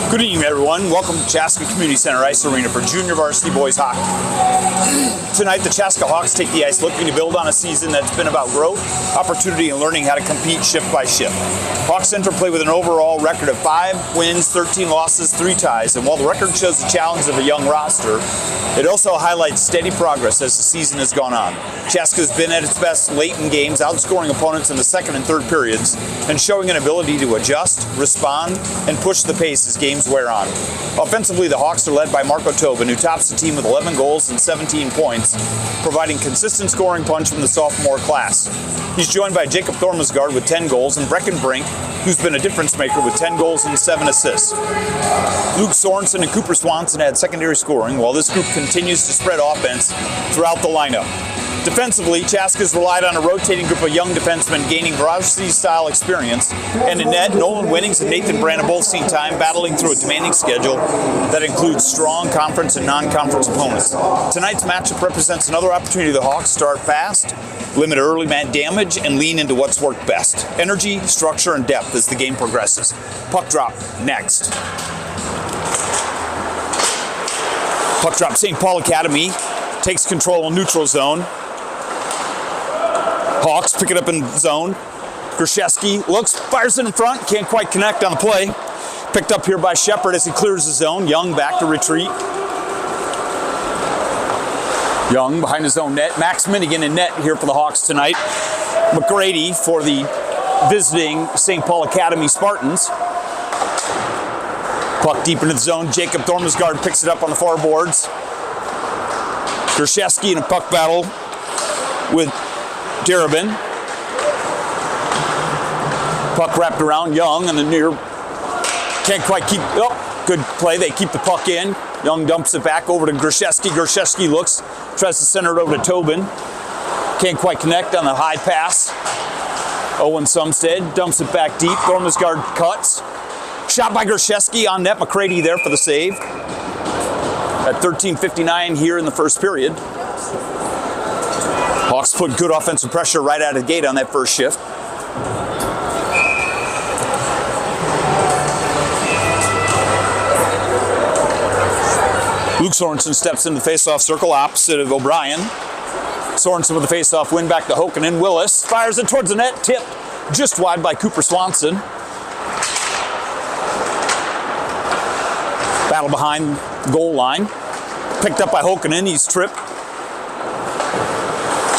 Good evening, everyone. Welcome to Chaska Community Center Ice Arena for junior varsity boys hockey. Tonight, the Chaska Hawks take the ice looking to build on a season that's been about growth, opportunity, and learning how to compete shift by shift. Hawks enter play with an overall record of 5 wins, 13 losses, 3 ties, and while the record shows the challenge of a young roster, it also highlights steady progress as the season has gone on. Chaska has been at its best late in games, outscoring opponents in the second and third periods, and showing an ability to adjust, respond, and push the pace as games wear on. Offensively, the Hawks are led by Marco Tobin, who tops the team with 11 goals and 17 points, providing consistent scoring punch from the sophomore class. He's joined by Jacob Thormasgaard with 10 goals and Brecken Brink, who's been a difference maker with 10 goals and 7 assists. Luke Sorensen and Cooper Swanson had secondary scoring, while this group continues to spread offense throughout the lineup. Defensively, Chaska's relied on a rotating group of young defensemen gaining varsity-style experience, and in net, Nolan Winnings and Nathan Brand have both seen time battling through a demanding schedule that includes strong conference and non-conference opponents. Tonight's matchup represents another opportunity for the Hawks to start fast, limit early man damage, and lean into what's worked best: energy, structure, and depth as the game progresses. Puck drop next. Puck drop. St. Paul Academy takes control in neutral zone. Hawks pick it up in zone. Grishevsky looks, fires it in front, can't quite connect on the play. Picked up here by Shepard as he clears the zone. Young back to retreat. Young behind his own net. Max Minigan in net here for the Hawks tonight. McGrady for the visiting St. Paul Academy Spartans. Puck deep into the zone. Jacob Thormasgaard picks it up on the far boards. Grishevsky in a puck battle with Darabin. Puck wrapped around Young and the near. Can't quite keep. Oh, good play. They keep the puck in. Young dumps it back over to Grishevsky. Grishevsky looks, tries to center it over to Tobin. Can't quite connect on the high pass. Owen Sumstead dumps it back deep. Thormasgaard cuts. Shot by Grishevsky on net. McCready there for the save. At 13:59 here in the first period. Hawks put good offensive pressure right out of the gate on that first shift. Luke Sorensen steps into the face-off circle opposite of O'Brien. Sorensen with the face-off win back to Hokanen. Willis fires it towards the net, tipped just wide by Cooper Swanson. Battle behind the goal line. Picked up by Hokanen, he's tripped.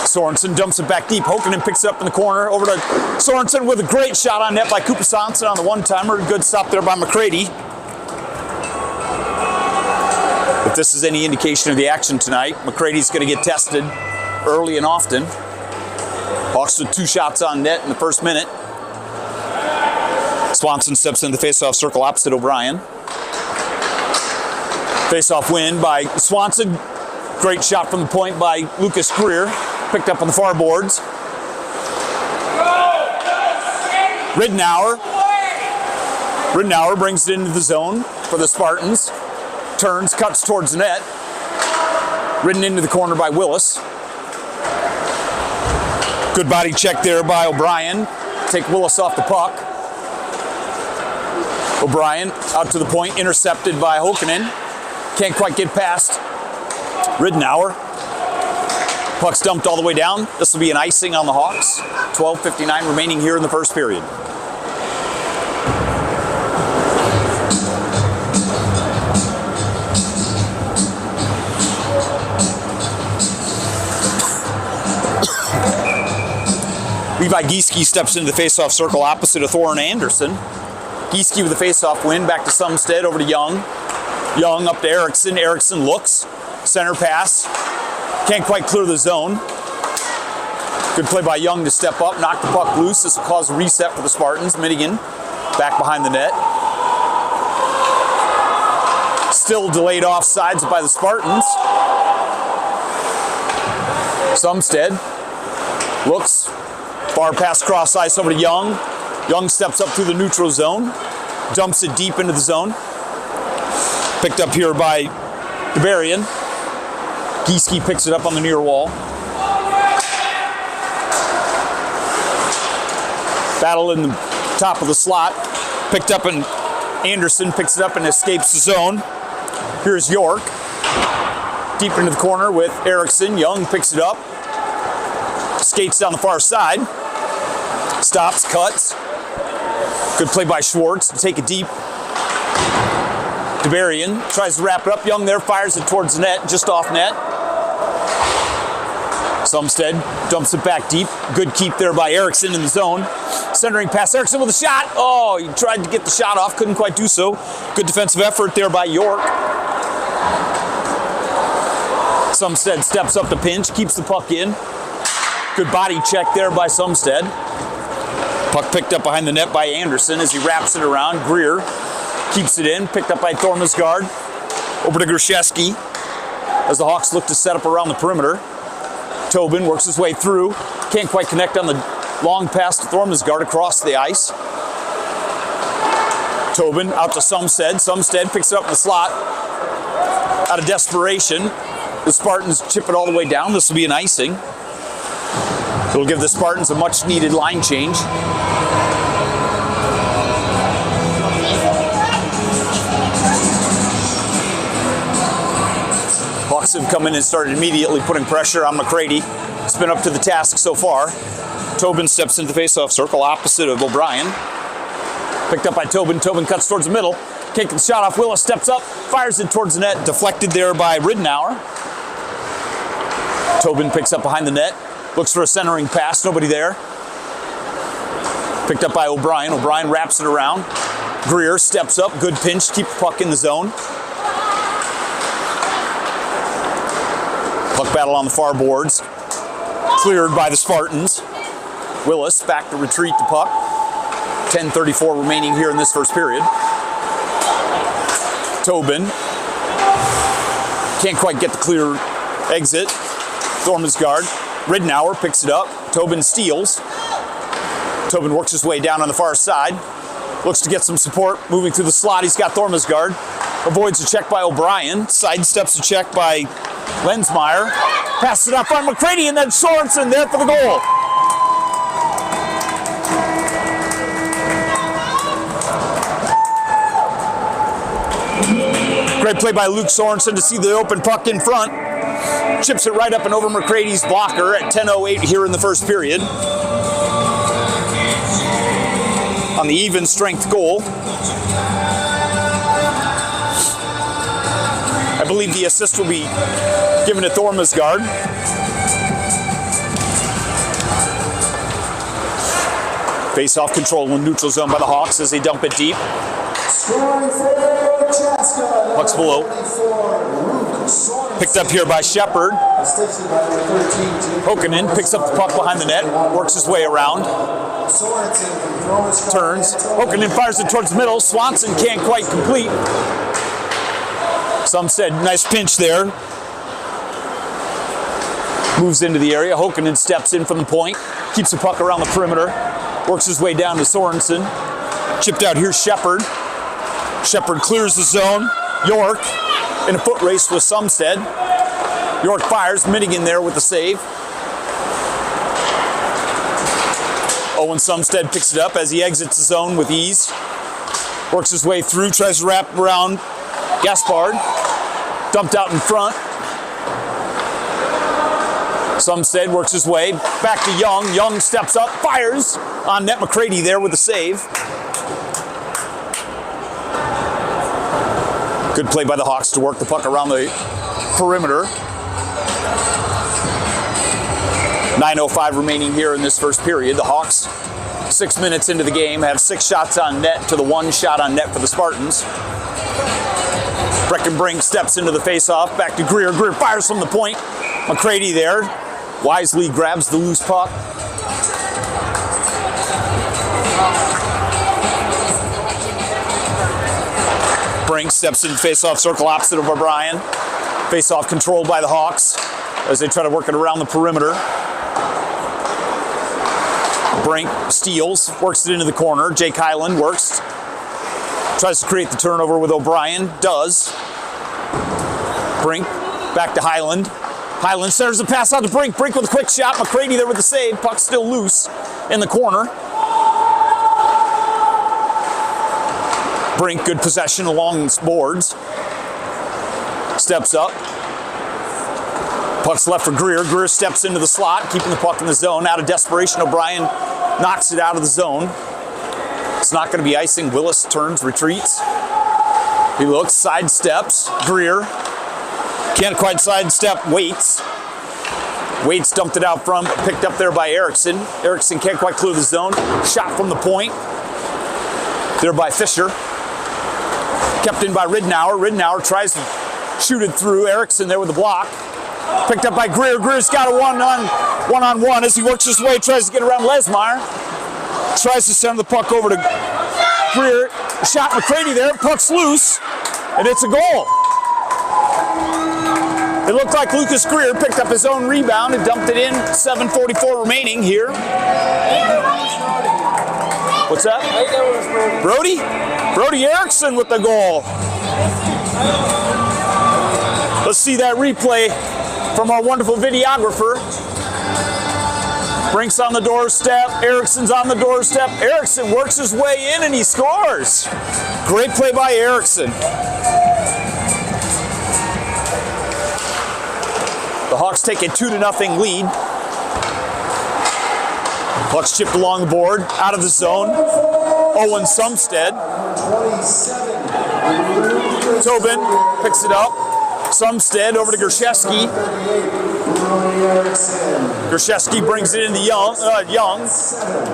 Sorensen dumps it back deep. Hokanen picks it up in the corner. Over to Sorensen with a great shot on net by Cooper Swanson on the one-timer. Good stop there by McCready. If this is any indication of the action tonight, McCready's going to get tested early and often. Hawks with 2 shots on net in the first minute. Swanson steps into the face-off circle opposite O'Brien. Face-off win by Swanson. Great shot from the point by Lucas Greer. Picked up on the far boards. Ridenour brings it into the zone for the Spartans. Turns, cuts towards the net. Ridden into the corner by Willis. Good body check there by O'Brien. Take Willis off the puck. O'Brien out to the point, intercepted by Hokanen. Can't quite get past Ridenour. Puck's dumped all the way down. This will be an icing on the Hawks. 12:59 remaining here in the first period. Levi Gieske steps into the face-off circle opposite of Thorin Anderson. Gieske with the face-off win, back to Sumstead, over to Young. Young up to Erickson. Erickson looks. Center pass. Can't quite clear the zone. Good play by Young to step up, knock the puck loose. This will cause a reset for the Spartans. Minigan back behind the net. Still delayed offsides by the Spartans. Sumstead looks. Far pass cross ice over to Young. Young steps up through the neutral zone. Dumps it deep into the zone. Picked up here by DeBarian. Gieske picks it up on the near wall. Battle in the top of the slot. Picked up and Anderson picks it up and escapes the zone. Here's York. Deep into the corner with Erickson. Young picks it up. Skates down the far side. Stops, cuts. Good play by Schwartz to take it deep. DeBarian tries to wrap it up. Young there fires it towards the net, just off net. Sumstead dumps it back deep. Good keep there by Erickson in the zone. Centering pass, Erickson with a shot. Oh, he tried to get the shot off, couldn't quite do so. Good defensive effort there by York. Sumstead steps up to pinch, keeps the puck in. Good body check there by Sumstead. Puck picked up behind the net by Anderson as he wraps it around. Greer keeps it in, picked up by Thormesgaard. Over to Grzeski as the Hawks look to set up around the perimeter. Tobin works his way through. Can't quite connect on the long pass to Thormesgaard across the ice. Tobin out to Sumstead. Sumstead picks it up in the slot. Out of desperation, the Spartans chip it all the way down. This will be an icing. It'll give the Spartans a much needed line change. Hawks have come in and started immediately putting pressure on McCready. It's been up to the task so far. Tobin steps into the faceoff circle opposite of O'Brien. Picked up by Tobin. Tobin cuts towards the middle. Can't get the shot off. Willis steps up, fires it towards the net. Deflected there by Ridenour. Tobin picks up behind the net. Looks for a centering pass. Nobody there. Picked up by O'Brien. O'Brien wraps it around. Greer steps up. Good pinch. Keep the puck in the zone. Puck battle on the far boards. Cleared by the Spartans. Willis back to retreat the puck. 10:34 remaining here in this first period. Tobin can't quite get the clear exit. Thormesgaard. Ridenour picks it up. Tobin steals. Tobin works his way down on the far side. Looks to get some support. Moving through the slot, he's got Thormesgaard. Avoids a check by O'Brien. Sidesteps a check by Lensmeyer. Passes it up on McCready, and then Sorensen there for the goal. Great play by Luke Sorensen to see the open puck in front. Chips it right up and over McCready's blocker at 10:08 here in the first period. On the even strength goal. I believe the assist will be given to Thormesgaard. Face-off control in neutral zone by the Hawks as they dump it deep. Puck's below. Picked up here by Shepard. Hokanen picks up the puck behind the net, works his way around. Turns. Hokanen fires it towards the middle. Swanson can't quite complete. Some said nice pinch there. Moves into the area. Hokanen steps in from the point. Keeps the puck around the perimeter. Works his way down to Sorensen. Chipped out, here's Shepard. Shepard clears the zone. York in a foot race with Sumstead. York fires, Minigan there with the save. Owen Sumstead picks it up as he exits the zone with ease. Works his way through, tries to wrap around Gaspard. Dumped out in front. Sumstead works his way back to Young. Young steps up, fires on net. McCready there with the save. Good play by the Hawks to work the puck around the perimeter. 9:05 remaining here in this first period. The Hawks, 6 minutes into the game, have 6 shots on net to the 1 shot on net for the Spartans. Breckenbrink steps into the face-off, back to Greer. Greer fires from the point. McCready there, wisely grabs the loose puck. Brink steps in the face-off circle opposite of O'Brien. Face-off controlled by the Hawks as they try to work it around the perimeter. Brink steals, works it into the corner. Jake Hyland works. Tries to create the turnover with O'Brien. Does. Brink back to Hyland. Hyland centers the pass out to Brink. Brink with a quick shot. McCready there with the save. Puck still loose in the corner. Brink, good possession along boards. Steps up. Puck's left for Greer. Greer steps into the slot, keeping the puck in the zone. Out of desperation, O'Brien knocks it out of the zone. It's not going to be icing. Willis turns, retreats. He looks, sidesteps. Greer can't quite sidestep. Waits dumped it out front, picked up there by Erickson. Erickson can't quite clear the zone. Shot from the point. There by Fisher. Kept in by Ridnour. Ridnour tries to shoot it through. Erickson there with the block. Picked up by Greer. Greer's got a one-on-one as he works his way, tries to get around Lesmeyer. Tries to send the puck over to Greer. Shot McCready there. Puck's loose, and it's a goal. It looked like Lucas Greer picked up his own rebound and dumped it in. 7:44 remaining here. What's that? Brody Erickson with the goal. Let's see that replay from our wonderful videographer. Brink's on the doorstep. Erickson's on the doorstep. Erickson works his way in and he scores. Great play by Erickson. The Hawks take a 2-0 lead. Puck's chipped along the board, out of the zone. Owen Sumstead. Tobin picks it up. Sumstead over to Gershevsky. Gershevsky brings it into Young.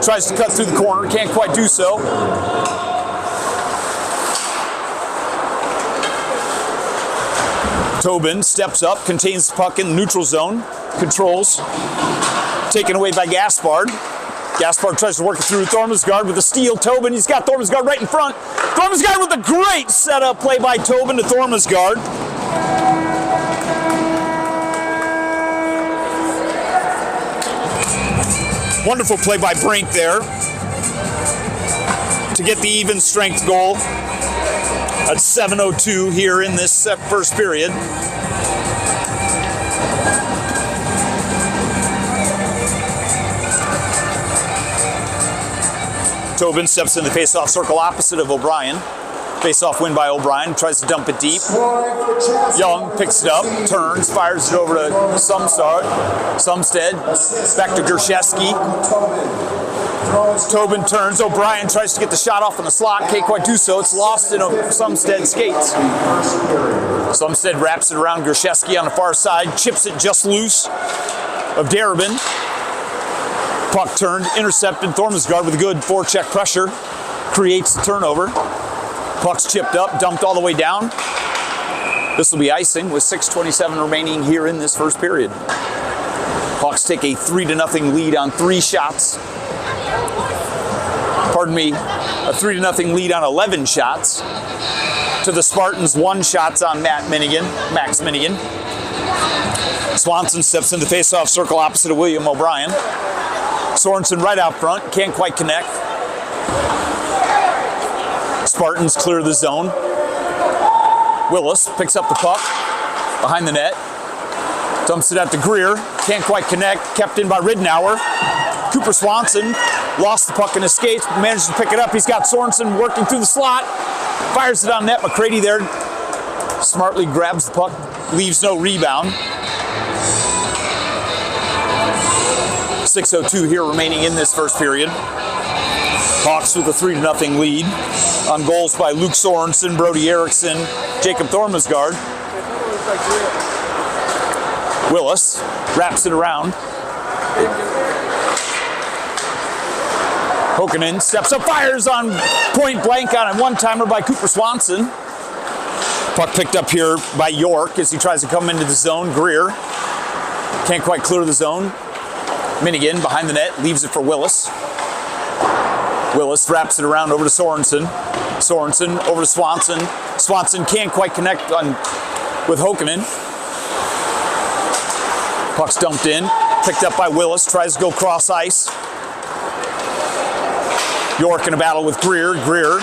Tries to cut through the corner, can't quite do so. Tobin steps up, contains the puck in the neutral zone, controls. Taken away by Gaspard. Gaspard tries to work it through Thormesgaard with a steal. Tobin, he's got Thormesgaard right in front. Thormesgaard with a great setup play by Tobin to Thormesgaard. Wonderful play by Brink there to get the even strength goal at 7:02 here in this first period. Tobin steps in the face-off circle opposite of O'Brien. Face-off win by O'Brien, tries to dump it deep. Young picks it up, turns, fires it over to Sumstead. Back to Gershevsky. Tobin turns, O'Brien tries to get the shot off in the slot, can't quite do so. It's lost in Sumstead's skates. Sumstead wraps it around Gershevsky on the far side, chips it just loose of Darabin. Puck turned, intercepted. Thormesgaard with a good forecheck pressure creates the turnover. Puck's chipped up, dumped all the way down. This will be icing with 6:27 remaining here in this first period. Hawks take a 3-0 lead on 3 shots. Pardon me, a 3-0 lead on 11 shots. To the Spartans, 1 shots on Max Minigan. Swanson steps into face-off circle opposite of William O'Brien. Sorensen right out front, can't quite connect. Spartans clear the zone. Willis picks up the puck behind the net. Dumps it out to Greer, can't quite connect, kept in by Ridnour. Cooper Swanson lost the puck in his skates, but managed to pick it up. He's got Sorensen working through the slot. Fires it on net. McCready there smartly grabs the puck, leaves no rebound. 6:02 here remaining in this first period. Hawks with a 3-0 lead on goals by Luke Sorensen, Brody Erickson, Jacob Thormesgaard. Willis wraps it around. Hokanen steps up, fires on point blank on a one-timer by Cooper Swanson. Puck picked up here by York as he tries to come into the zone. Greer can't quite clear the zone. Minigan behind the net, leaves it for Willis. Willis wraps it around over to Sorensen. Sorensen over to Swanson. Swanson can't quite connect with Hokanen. Puck's dumped in, picked up by Willis, tries to go cross ice. York in a battle with Greer. Greer.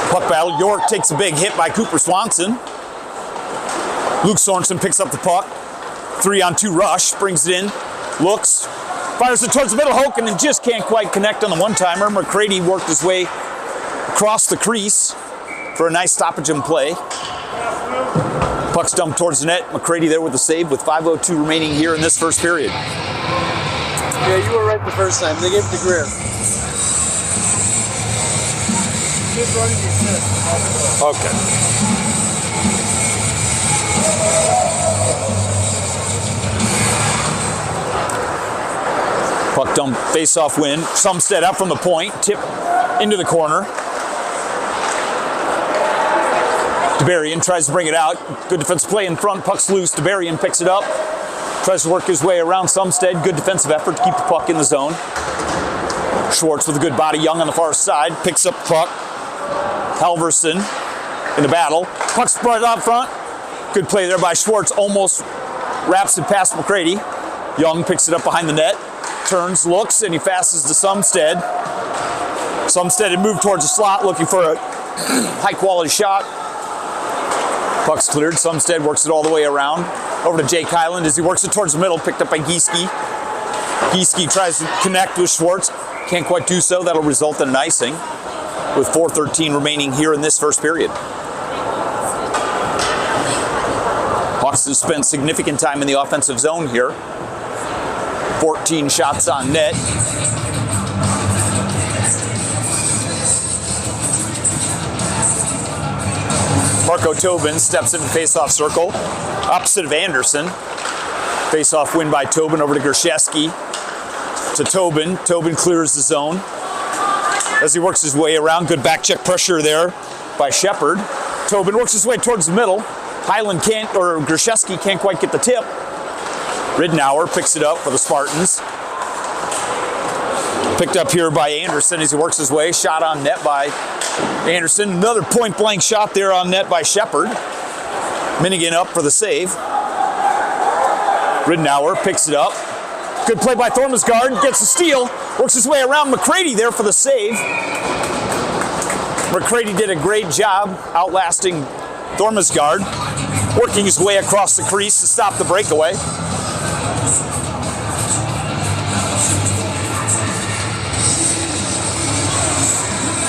Puck battle. York takes a big hit by Cooper Swanson. Luke Sorensen picks up the puck. 3-on-2 rush, brings it in, looks, fires it towards the middle. Hokanen just can't quite connect on the one-timer. McCready worked his way across the crease for a nice stoppage and play. Puck's dumped towards the net. McCready there with the save with 5:02 remaining here in this first period. Yeah, you were right the first time. They gave it to Greer. Okay. Puck dump, face-off win. Sumstead up from the point, tip into the corner. DeBarian tries to bring it out. Good defensive play in front. Puck's loose. DeBarian picks it up. Tries to work his way around Sumstead. Good defensive effort to keep the puck in the zone. Schwartz with a good body. Young on the far side. Picks up the puck. Halverson in the battle. Puck's brought out front. Good play there by Schwartz. Almost wraps it past McCready. Young picks it up behind the net. Turns, looks, and he passes to Sumstead. Sumstead had moved towards the slot looking for a high-quality shot. Puck's cleared. Sumstead works it all the way around. Over to Jake Highland as he works it towards the middle, picked up by Gieske. Gieske tries to connect with Schwartz. Can't quite do so. That'll result in an icing with 4:13 remaining here in this first period. Hawks have spent significant time in the offensive zone here. 14 shots on net. Marco Tobin steps into the face-off circle, opposite of Anderson. Face-off win by Tobin over to Gershesky. To Tobin. Tobin clears the zone. As he works his way around, good back check pressure there by Shepard. Tobin works his way towards the middle. Highland can't, or Gershesky can't quite get the tip. Ridenour picks it up for the Spartans. Picked up here by Anderson as he works his way. Shot on net by Anderson. Another point-blank shot there on net by Shepard. Minigan up for the save. Ridenour picks it up. Good play by Thormesgaard. Gets the steal. Works his way around McCready there for the save. McCready did a great job outlasting Thormesgaard, working his way across the crease to stop the breakaway.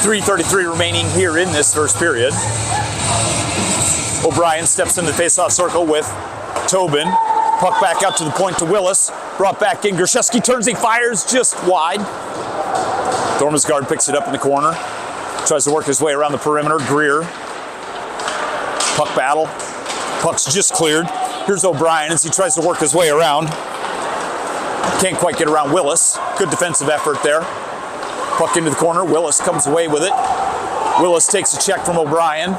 .333 remaining here in this first period. O'Brien steps in the face-off circle with Tobin. Puck back out to the point to Willis. Brought back in. Gershesky turns, he fires just wide. Thormesgaard picks it up in the corner. Tries to work his way around the perimeter. Greer. Puck battle. Puck's just cleared. Here's O'Brien as he tries to work his way around. Can't quite get around Willis. Good defensive effort there. Puck into the corner. Willis comes away with it. Willis takes a check from O'Brien.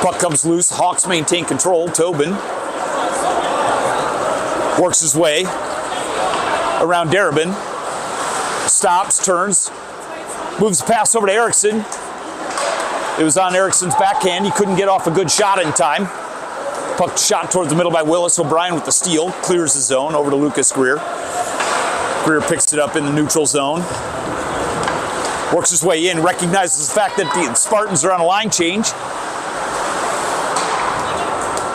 Puck comes loose. Hawks maintain control. Tobin works his way around Darabin. Stops, turns, moves the pass over to Erickson. It was on Erickson's backhand. He couldn't get off a good shot in time. Puck shot towards the middle by Willis. O'Brien with the steal. Clears the zone over to Lucas Greer. Greer picks it up in the neutral zone. Works his way in. Recognizes the fact that the Spartans are on a line change.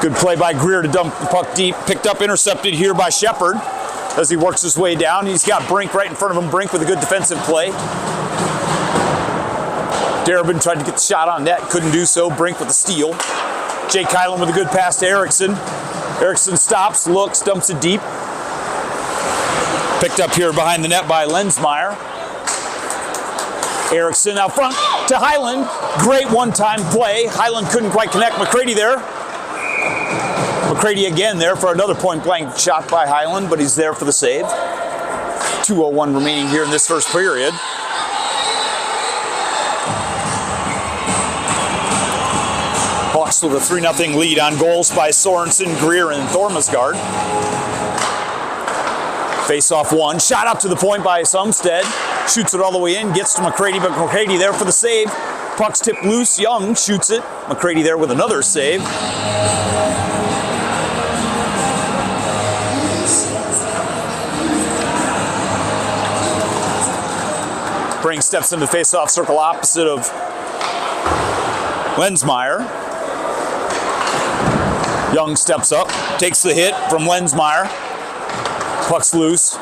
Good play by Greer to dump the puck deep. Picked up, intercepted here by Shepard as he works his way down. He's got Brink right in front of him. Brink with a good defensive play. Darabin tried to get the shot on net. Couldn't do so. Brink with the steal. Jake Kylan with a good pass to Erickson. Erickson stops, looks, dumps it deep. Picked up here behind the net by Lensmeyer. Erickson out front to Highland. Great one-time play. Highland couldn't quite connect. McCready there. McCready again there for another point-blank shot by Highland, but he's there for the save. 2:01 remaining here in this first period. Hawks with a 3-0 lead on goals by Sorensen, Greer, and Thormesgaard. Face-off one. Shot up to the point by Sumstead. Shoots it all the way in. Gets to McCready, but McCready there for the save. Puck's tipped loose. Young shoots it. McCready there with another save. Brink steps into the face-off circle opposite of Lensmeyer. Young steps up, takes the hit from Lensmeyer. Puck's loose.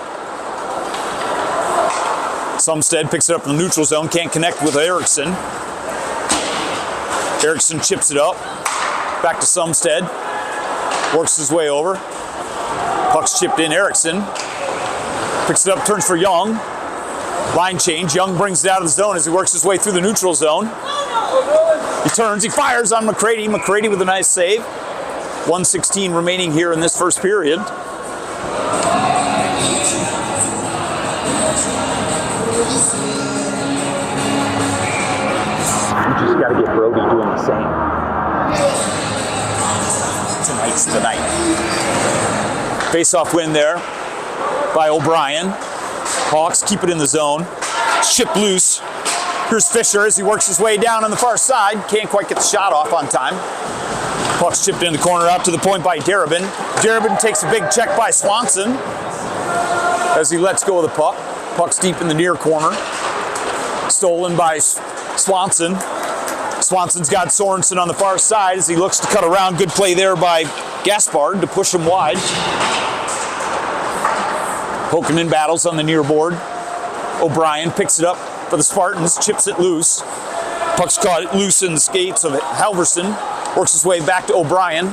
Sumstead picks it up in the neutral zone, can't connect with Erickson. Erickson chips it up. Back to Sumstead. Works his way over. Puck's chipped in. Erickson picks it up, turns for Young. Line change. Young brings it out of the zone as he works his way through the neutral zone. He turns, he fires on McCready. McCready with a nice save. 1:16 remaining here in this first period. We just got to get Brody doing the same. Tonight's the night. Face-off win there by O'Brien. Hawks keep it in the zone. Chip loose. Here's Fisher as he works his way down on the far side. Can't quite get the shot off on time. Puck's chipped in the corner out to the point by Darabin. Darabin takes a big check by Swanson as he lets go of the puck. Puck's deep in the near corner. Stolen by Swanson. Swanson's got Sorensen on the far side as he looks to cut around. Good play there by Gaspard to push him wide. Hokanen battles on the near board. O'Brien picks it up for the Spartans, chips it loose. Puck's caught loose in the skates of Halverson. Works his way back to O'Brien.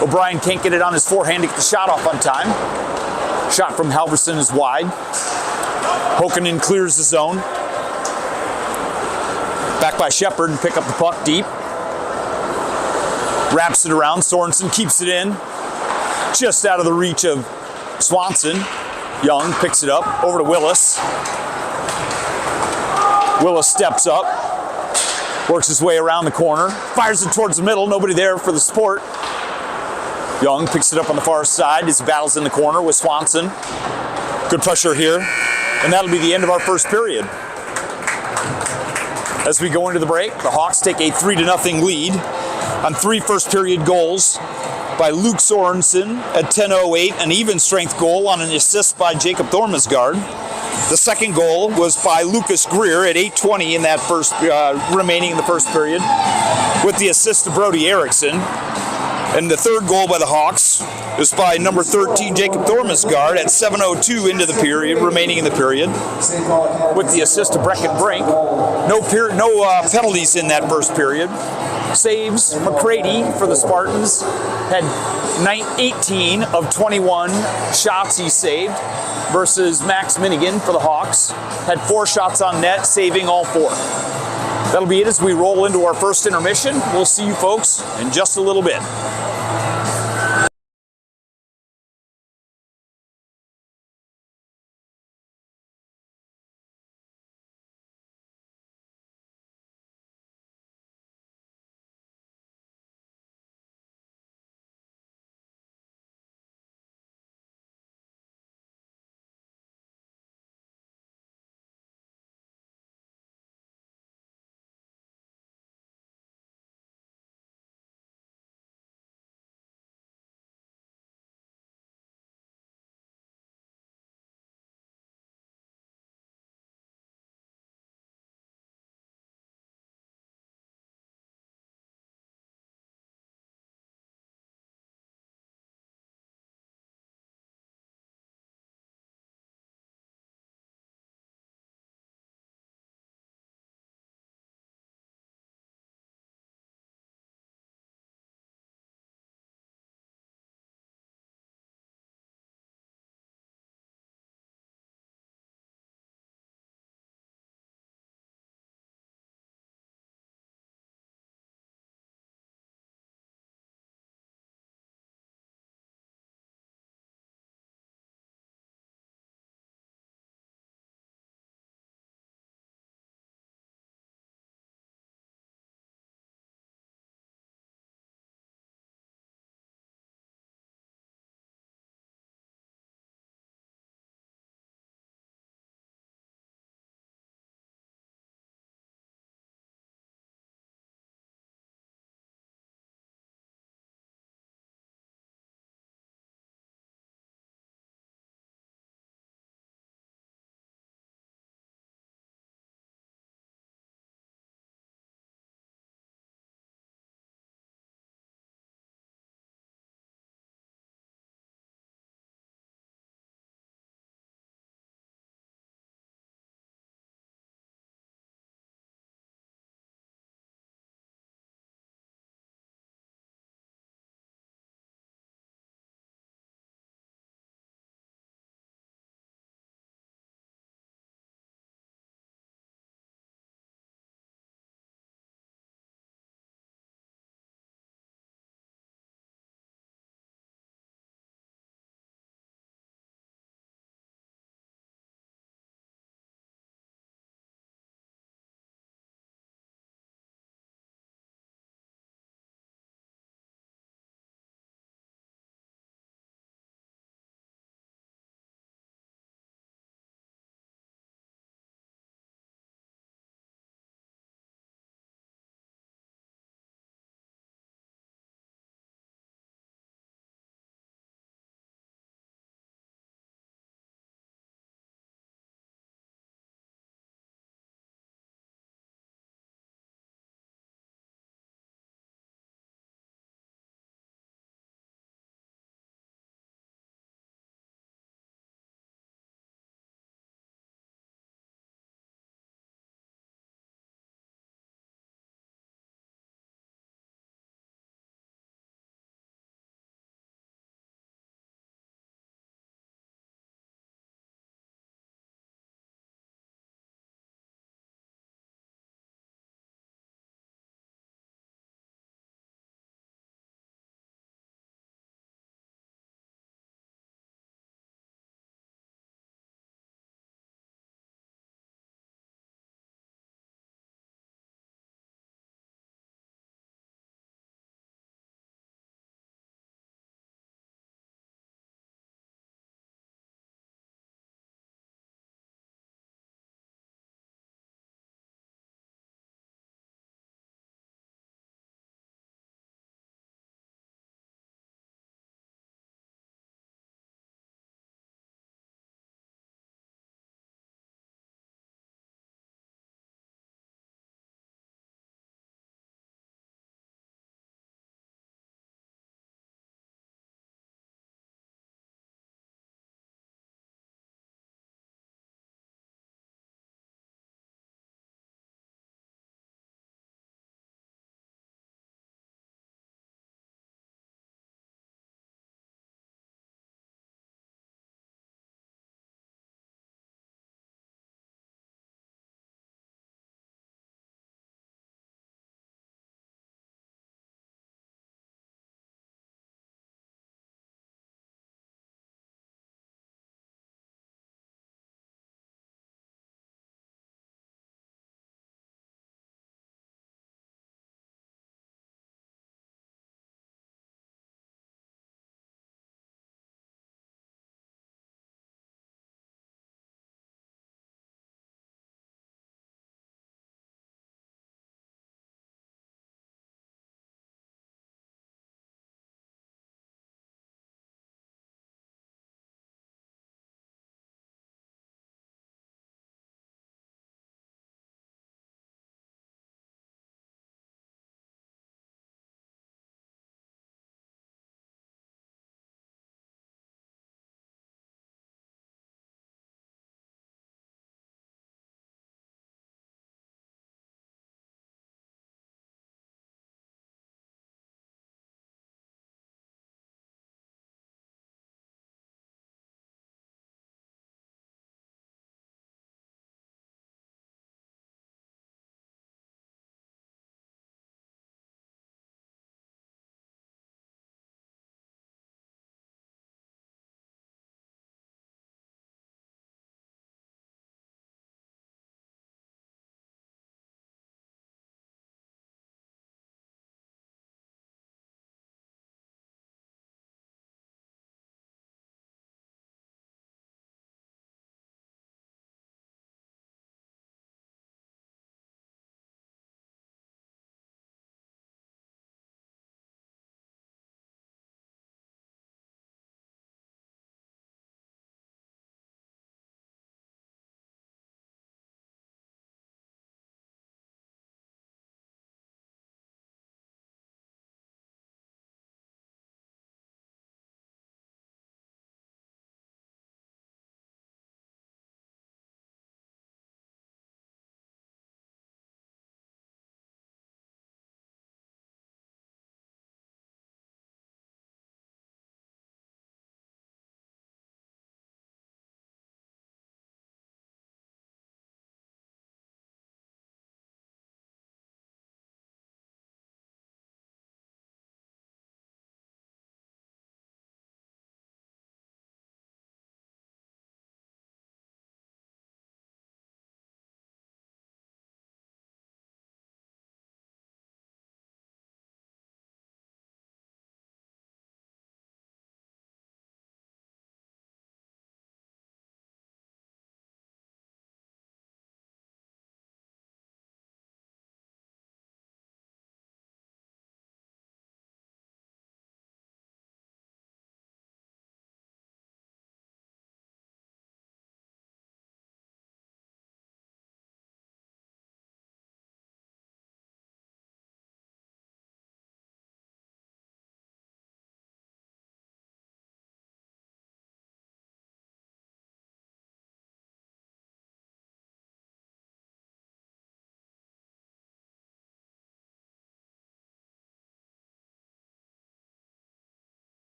O'Brien can't get it on his forehand to get the shot off on time. Shot from Halverson is wide. Hokanen clears the zone. Back by Shepard and pick up the puck deep. Wraps it around. Sorensen keeps it in. Just out of the reach of Swanson. Young picks it up over to Willis. Willis steps up. Works his way around the corner. Fires it towards the middle. Nobody there for the sport. Young picks it up on the far side as he battles in the corner with Swanson. Good pressure here. And that'll be the end of our first period. As we go into the break, the Hawks take a 3-0 lead on 3 first period goals by Luke Sorensen at 10:08, an even strength goal on an assist by Jacob Thormasgaard. The second goal was by Lucas Greer at 8:20 in that first remaining in the first period, with the assist to Brody Erickson. And the third goal by the Hawks was by number 13 Jacob Thormasgaard at 7:02 into the period, remaining in the period, with the assist to Brecken Brink. No penalties in that first period. Saves, McCready for the Spartans had 18 of 21 shots he saved, versus Max Minigan for the Hawks had 4 shots on net, saving all 4. That'll be it as we roll into our first intermission. We'll see you folks in just a little bit.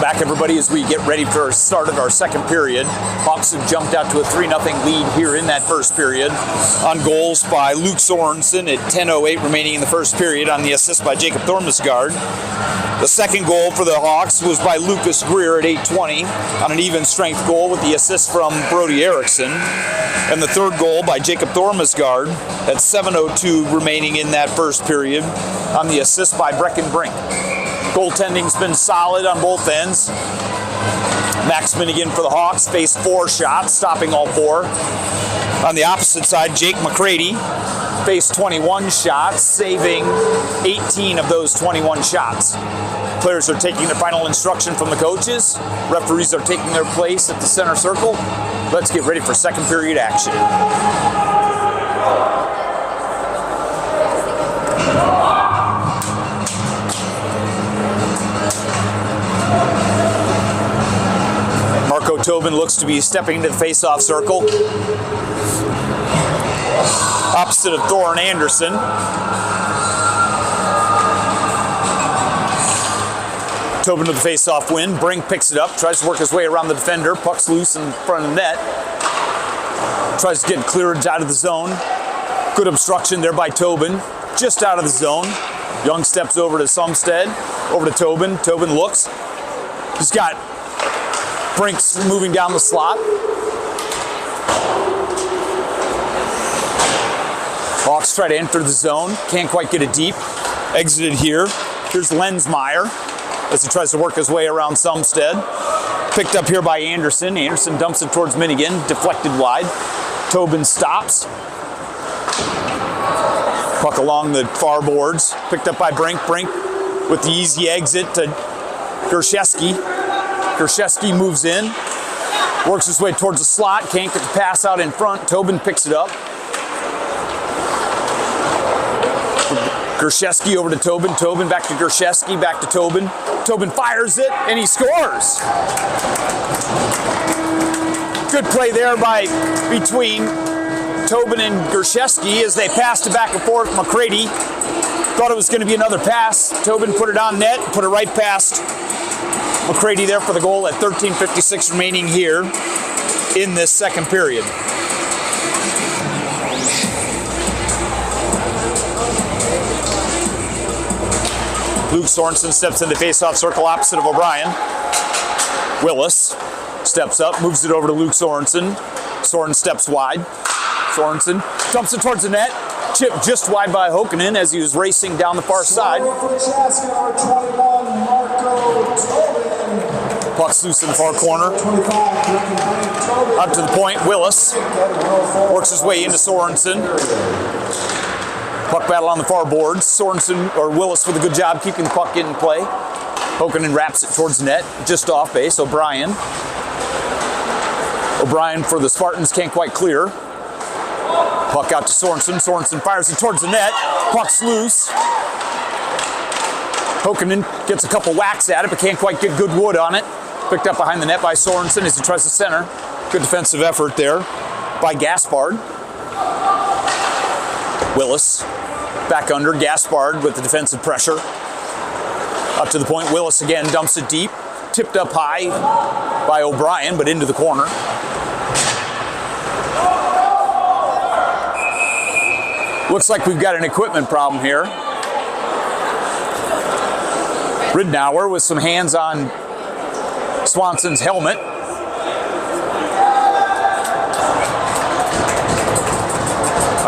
back, everybody, as we get ready for the start of our second period. Hawks have jumped out to a 3-0 lead here in that first period on goals by Luke Sorensen at 10:08 remaining in the first period on the assist by Jacob Thormasgaard. The second goal for the Hawks was by Lucas Greer at 8:20 on an even strength goal with the assist from Brody Erickson. And the third goal by Jacob Thormasgaard at 7:02 remaining in that first period on the assist by Brecken Brink. Goaltending's been solid on both ends. Max Minigan for the Hawks faced 4 shots, stopping all 4. On the opposite side, Jake McCready faced 21 shots, saving 18 of those 21 shots. Players are taking their final instruction from the coaches. Referees are taking their place at the center circle. Let's get ready for second period action. Marco Tobin looks to be stepping into the face-off circle. Opposite of Thorin Anderson. Tobin to the face-off win. Brink picks it up, tries to work his way around the defender. Puck's loose in front of the net. Tries to get clearance out of the zone. Good obstruction there by Tobin. Just out of the zone. Young steps over to Sumstead. Over to Tobin. Tobin looks. He's got Brink's moving down the slot. Hawks try to enter the zone. Can't quite get it deep. Exited here. Here's Lensmeyer as he tries to work his way around Sumstead. Picked up here by Anderson. Anderson dumps it towards Minigan. Deflected wide. Tobin stops. Puck along the far boards. Picked up by Brink. Brink with the easy exit to Gershesky. Gershesky moves in. Works his way towards the slot. Can't get the pass out in front. Tobin picks it up. Gershesky over to Tobin. Tobin back to Gershesky. Back to Tobin. Tobin fires it, and he scores. Good play there between Tobin and Gershesky as they passed it back and forth. McCready thought it was going to be another pass. Tobin put it on net, put it right past McCready there for the goal at 13:56 remaining here in this second period. Luke Sorensen steps in the face-off circle opposite of O'Brien. Willis steps up, moves it over to Luke Sorensen. Soren steps wide. Sorensen dumps it towards the net. Chip just wide by Hokanen as he was racing down the far side. Puck's loose in the far corner. Up to the point, Willis works his way into Sorensen. Puck battle on the far boards. Sorensen or Willis with a good job keeping the puck in play. Hokanen wraps it towards the net, just off base. O'Brien for the Spartans can't quite clear. Puck out to Sorensen. Sorensen fires it towards the net. Puck's loose. Hokanen gets a couple whacks at it, but can't quite get good wood on it. Picked up behind the net by Sorensen as he tries to center. Good defensive effort there by Gaspard. Willis back under. Gaspard with the defensive pressure. Up to the point. Willis again dumps it deep. Tipped up high by O'Brien, but into the corner. Looks like we've got an equipment problem here. Ridnour with some hands on Swanson's helmet.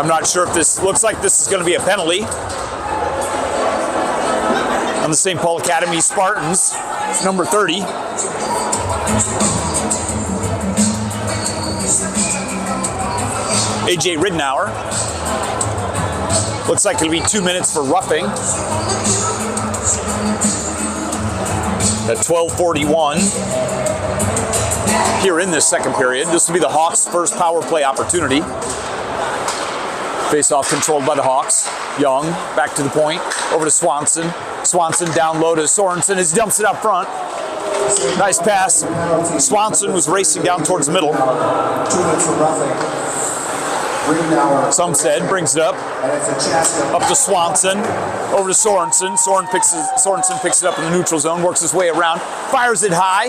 I'm not sure if this looks like this is going to be a penalty on the St. Paul Academy Spartans, number 30. AJ Ridnour. Looks like it'll be 2 minutes for roughing. At 12:41 here in this second period. This will be the Hawks' first power play opportunity. Face-off controlled by the Hawks. Young, back to the point, over to Swanson. Swanson down low to Sorensen as he dumps it up front. Nice pass. Swanson was racing down towards the middle. 2 minutes for roughing. Sumstead brings it up. Up to Swanson. Over to Sorensen. Sorensen picks it up in the neutral zone, works his way around, fires it high.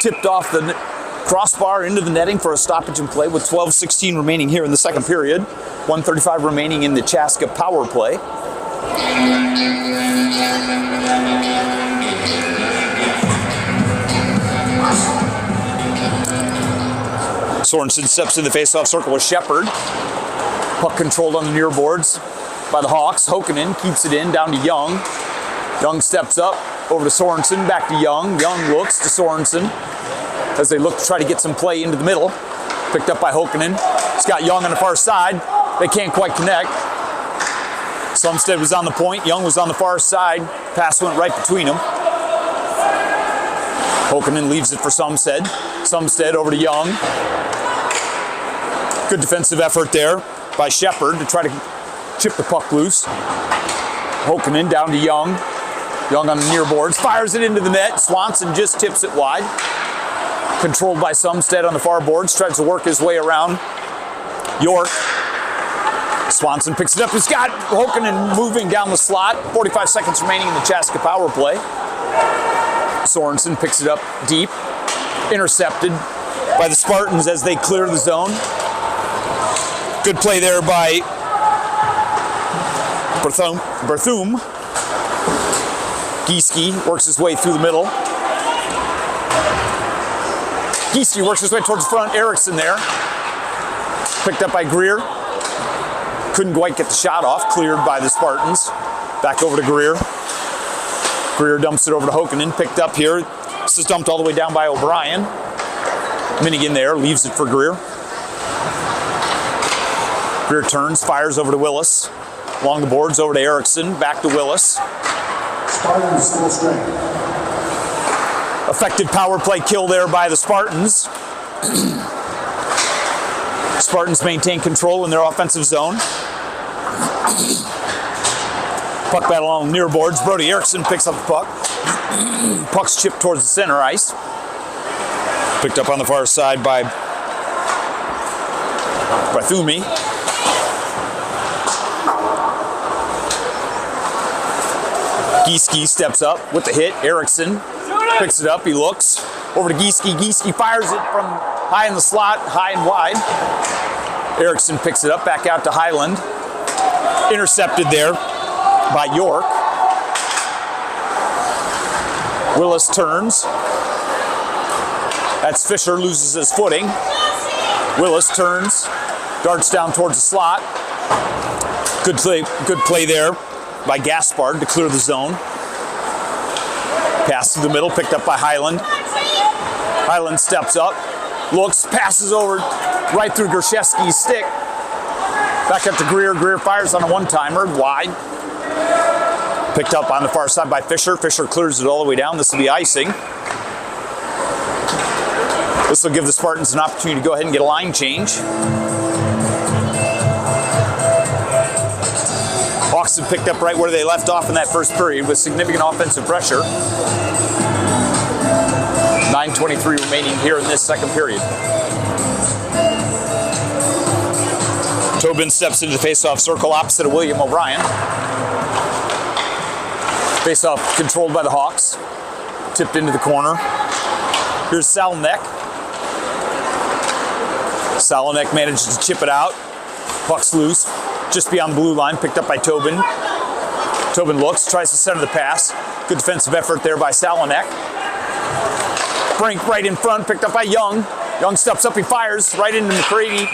Tipped off the crossbar into the netting for a stoppage in play with 12:16 remaining here in the second period. 1:35 remaining in the Chaska power play. Sorensen steps in the face-off circle with Shepard. Puck controlled on the near boards by the Hawks. Hokanen keeps it in, down to Young. Young steps up, over to Sorensen, back to Young. Young looks to Sorensen as they look to try to get some play into the middle. Picked up by Hokanen. It's got Young on the far side. They can't quite connect. Sumstead was on the point. Young was on the far side. Pass went right between them. Hokanen leaves it for Sumstead. Sumstead over to Young. Good defensive effort there by Shepard to try to chip the puck loose. Hokanen down to Young. Young on the near boards. Fires it into the net. Swanson just tips it wide. Controlled by Sumstead on the far boards. Tries to work his way around York. Swanson picks it up. He's got Hokanen moving down the slot. 45 seconds remaining in the Chaska power play. Sorensen picks it up deep. Intercepted by the Spartans as they clear the zone. Good play there by Berthum. Gieske works his way through the middle. Gieske works his way towards the front. Eriksson there. Picked up by Greer. Couldn't quite get the shot off. Cleared by the Spartans. Back over to Greer. Greer dumps it over to Hokanen. Picked up here. This is dumped all the way down by O'Brien. Minigan there. Leaves it for Greer. Greer turns. Fires over to Willis. Along the boards over to Eriksson. Back to Willis. Spartans full strength. Effective power play kill there by the Spartans. Spartans maintain control in their offensive zone. Puck battle along near boards. Brody Eriksson picks up the puck. Puck's chipped towards the center ice. Picked up on the far side by Thumi. Gieske steps up with the hit. Eriksson picks it up. He looks over to Gieske. Gieske fires it from high in the slot, high and wide. Eriksson picks it up back out to Highland. Intercepted there by York. Willis turns. That's Fisher, loses his footing. Willis turns, darts down towards the slot. Good play there by Gaspard to clear the zone. Pass through the middle, picked up by Highland. Highland steps up, looks, passes over right through Gershevsky's stick. Back up to Greer. Greer fires on a one-timer, wide. Picked up on the far side by Fisher. Fisher clears it all the way down. This will be icing. This will give the Spartans an opportunity to go ahead and get a line change. Hawks have picked up right where they left off in that first period with significant offensive pressure. 9:23 remaining here in this second period. Tobin steps into the face-off circle opposite of William O'Brien. Face-off controlled by the Hawks. Tipped into the corner. Here's Salonek. Salonek manages to chip it out. Puck's loose. Just beyond the blue line, picked up by Tobin. Tobin looks, tries to center the pass. Good defensive effort there by Salonek. Brink right in front, picked up by Young. Young steps up, he fires right into McCready.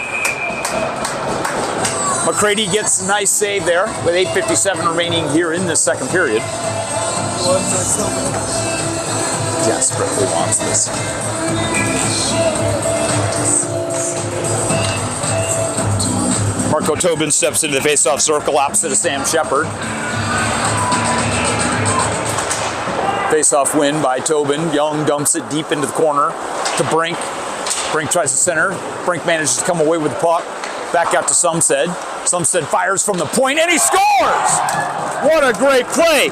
McCready gets a nice save there with 8:57 remaining here in this second period. Desperately wants this. Marco Tobin steps into the face-off circle opposite of Sam Shepard. Face-off win by Tobin. Young dumps it deep into the corner to Brink. Brink tries to center. Brink manages to come away with the puck. Back out to Sumstead. Sumstead fires from the point and he scores! What a great play!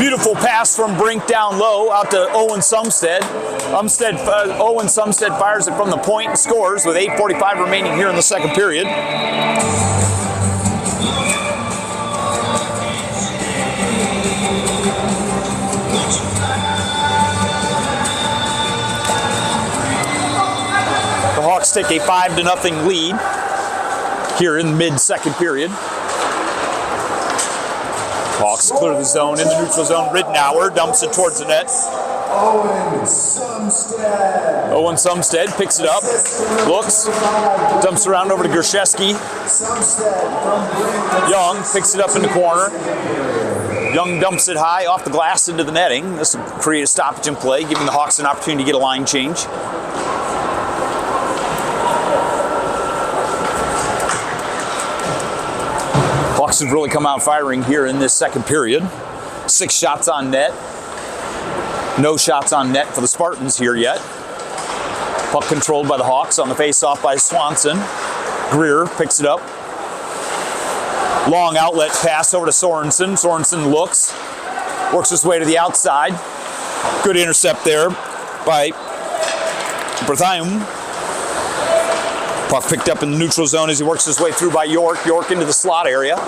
Beautiful pass from Brink down low out to Owen Sumstead. Owen Sumstead fires it from the point and scores with 8:45 remaining here in the second period. The Hawks take a 5-0 lead here in mid-second period. Hawks clear the zone in the neutral zone. Ridenour dumps it towards the net. Owen Sumstead picks it up, looks, dumps around over to Gershesky. Young picks it up in the corner. Young dumps it high off the glass into the netting. This will create a stoppage in play, giving the Hawks an opportunity to get a line change. Hawks have really come out firing here in this second period. 6 shots on net. No shots on net for the Spartans here yet. Puck controlled by the Hawks on the face-off by Swanson. Greer picks it up. Long outlet pass over to Sorensen. Sorensen looks, works his way to the outside. Good intercept there by Berthium. Puck picked up in the neutral zone as he works his way through by York. York into the slot area.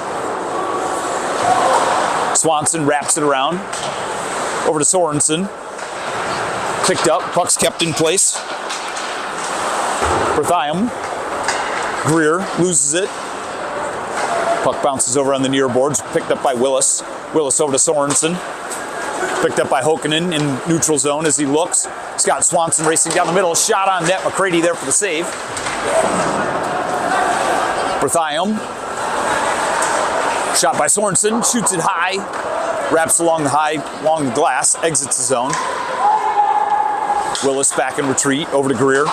Swanson wraps it around. Over to Sorensen. Picked up. Puck's kept in place. Berthium. Greer loses it. Puck bounces over on the near boards. Picked up by Willis. Willis over to Sorensen. Picked up by Hokanen in neutral zone as he looks. Scott Swanson racing down the middle. Shot on net. McCready there for the save. Berthium. Shot by Sorensen. Shoots it high. Wraps along the glass. Exits the zone. Willis back in retreat. Over to Greer.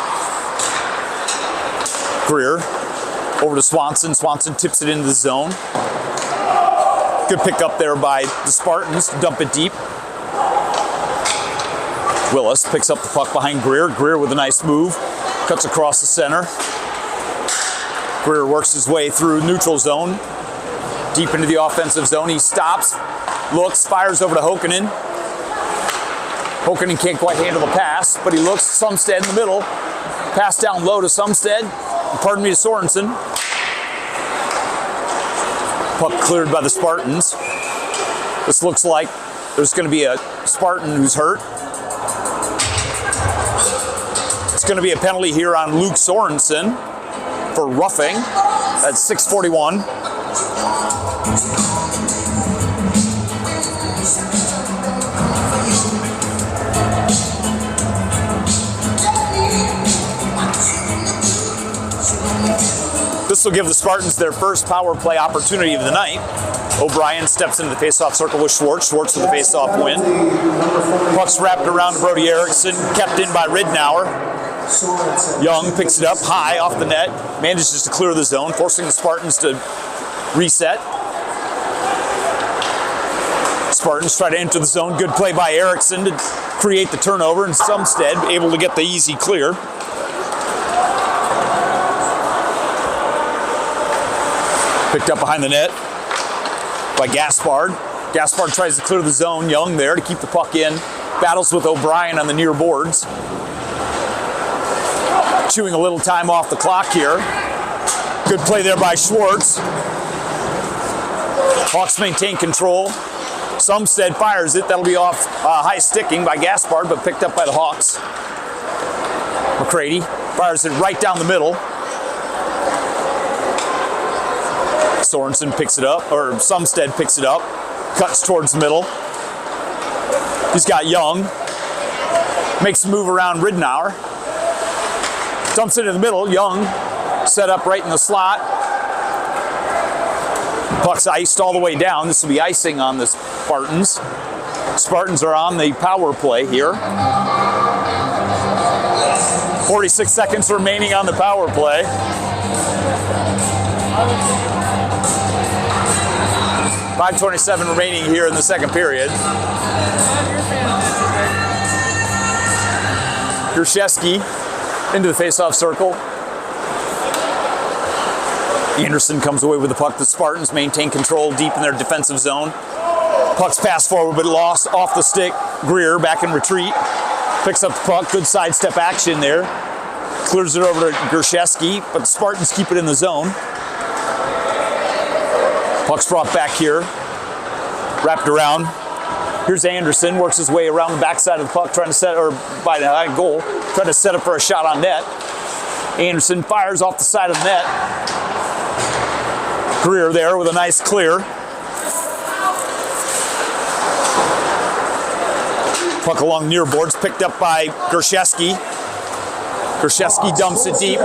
Greer. Over to Swanson. Swanson tips it into the zone. Good pick up there by the Spartans. Dump it deep. Willis picks up the puck behind Greer. Greer with a nice move. Cuts across the center. Greer works his way through neutral zone. Deep into the offensive zone. He stops. Looks. Fires over to Hokanen. Hokanen can't quite handle the pass, but he looks. Sumstead in the middle. Pass down low to Sumstead. Pardon me, to Sorensen. Puck cleared by the Spartans. This looks like there's going to be a Spartan who's hurt. It's going to be a penalty here on Luke Sorensen for roughing. That's 6:41. This will give the Spartans their first power play opportunity of the night. O'Brien steps into the faceoff circle with Schwartz. Schwartz with the faceoff win. Puck's wrapped around Brody Erickson, kept in by Ridenour. Young picks it up high off the net, manages to clear the zone, forcing the Spartans to reset. Spartans try to enter the zone. Good play by Erickson to create the turnover, and Sumstead able to get the easy clear. Picked up behind the net by Gaspard. Gaspard tries to clear the zone. Young there to keep the puck in. Battles with O'Brien on the near boards. Chewing a little time off the clock here. Good play there by Schwartz. Hawks maintain control. Sumstead fires it. That'll be off high sticking by Gaspard, but picked up by the Hawks. McCready fires it right down the middle. Sorensen picks it up, or Sumstead picks it up, cuts towards the middle. He's got Young, makes a move around Ridenour, dumps it in the middle. Young set up right in the slot. Puck's iced all the way down. This will be icing on the Spartans. Spartans are on the power play here. 46 seconds remaining on the power play. .527 remaining here in the second period. Gershesky into the faceoff circle. Anderson comes away with the puck. The Spartans maintain control deep in their defensive zone. Puck's passed forward, but lost off the stick. Greer back in retreat. Picks up the puck. Good sidestep action there. Clears it over to Gershesky, but the Spartans keep it in the zone. Puck's brought back here. Wrapped around. Here's Anderson. Works his way around the backside of the puck, trying to set, or by the goal, trying to set up for a shot on net. Anderson fires off the side of the net. Greer there with a nice clear. Puck along near boards, picked up by Gershesky. Gershesky dumps it deep.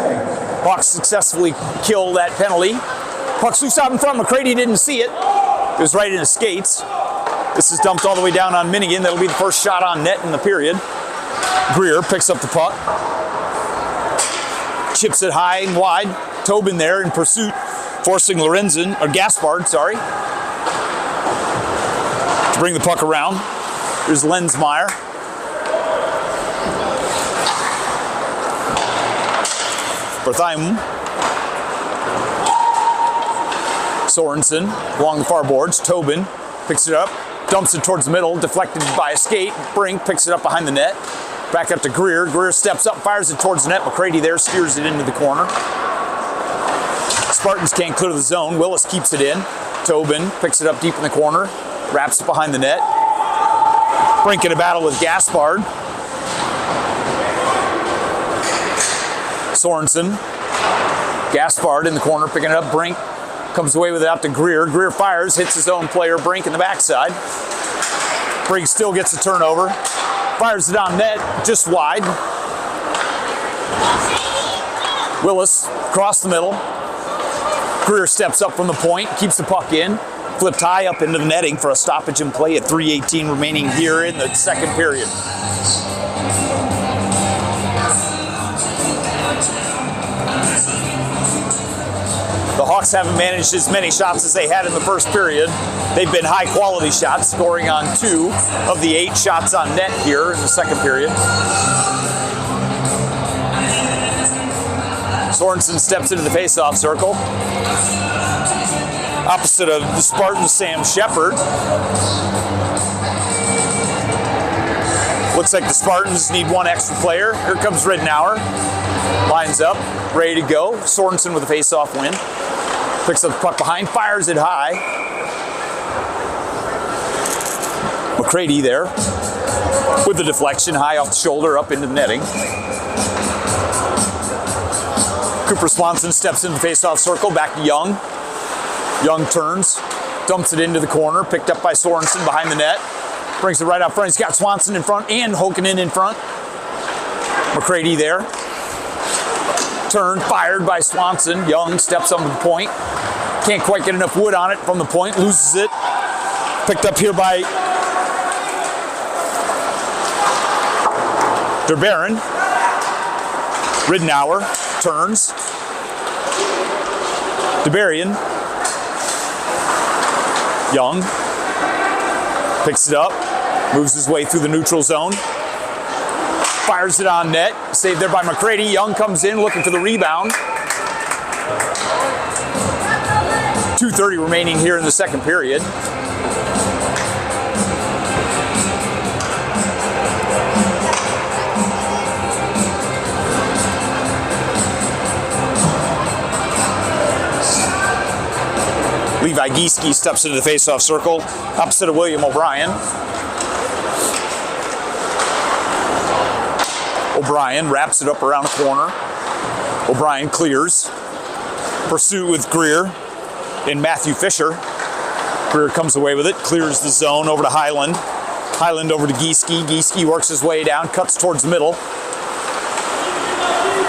Hawks successfully kill that penalty. Puck's loose out in front. McCready didn't see it. It was right in his skates. This is dumped all the way down on Minigan. That'll be the first shot on net in the period. Greer picks up the puck. Chips it high and wide. Tobin there in pursuit, forcing Gaspard, to bring the puck around. Here's Lensmeyer. Bertheim. Sorensen along the far boards. Tobin picks it up, dumps it towards the middle, deflected by a skate. Brink picks it up behind the net. Back up to Greer. Greer steps up, fires it towards the net. McCready there steers it into the corner. Spartans can't clear the zone. Willis keeps it in. Tobin picks it up deep in the corner, wraps it behind the net. Brink in a battle with Gaspard. Sorensen. Gaspard in the corner picking it up. Brink comes away with it out to Greer. Greer fires, hits his own player, Brink, in the backside. Brink still gets the turnover. Fires it on net, just wide. Willis across the middle. Greer steps up from the point, keeps the puck in. Flipped high up into the netting for a stoppage in play at 3:18 remaining here in the second period. The Hawks haven't managed as many shots as they had in the first period. They've been high quality shots, scoring on 2 of the 8 shots on net here in the second period. Sorensen steps into the faceoff circle. Opposite of the Spartans, Sam Shepard. Looks like the Spartans need one extra player. Here comes Ridenour. Lines up, ready to go. Sorensen with a faceoff win. Picks up the puck behind, fires it high. McCready there with the deflection, high off the shoulder, up into the netting. Cooper Swanson steps into the faceoff circle, back to Young. Young turns, dumps it into the corner, picked up by Sorensen behind the net. Brings it right up front. He's got Swanson in front and Hokanen in front. McCready there. Turn, fired by Swanson. Young steps up to the point. Can't quite get enough wood on it from the point, loses it. Picked up here by DeBaron. Ridenour turns. DeBarian. Young picks it up, moves his way through the neutral zone, fires it on net, saved there by McCready. Young comes in looking for the rebound. 2:30 remaining here in the second period. Levi Gieske steps into the faceoff circle, opposite of William O'Brien. O'Brien wraps it up around the corner. O'Brien clears. Pursuit with Greer and Matthew Fisher. Greer comes away with it, clears the zone over to Highland. Highland over to Gieske. Gieske works his way down, cuts towards the middle.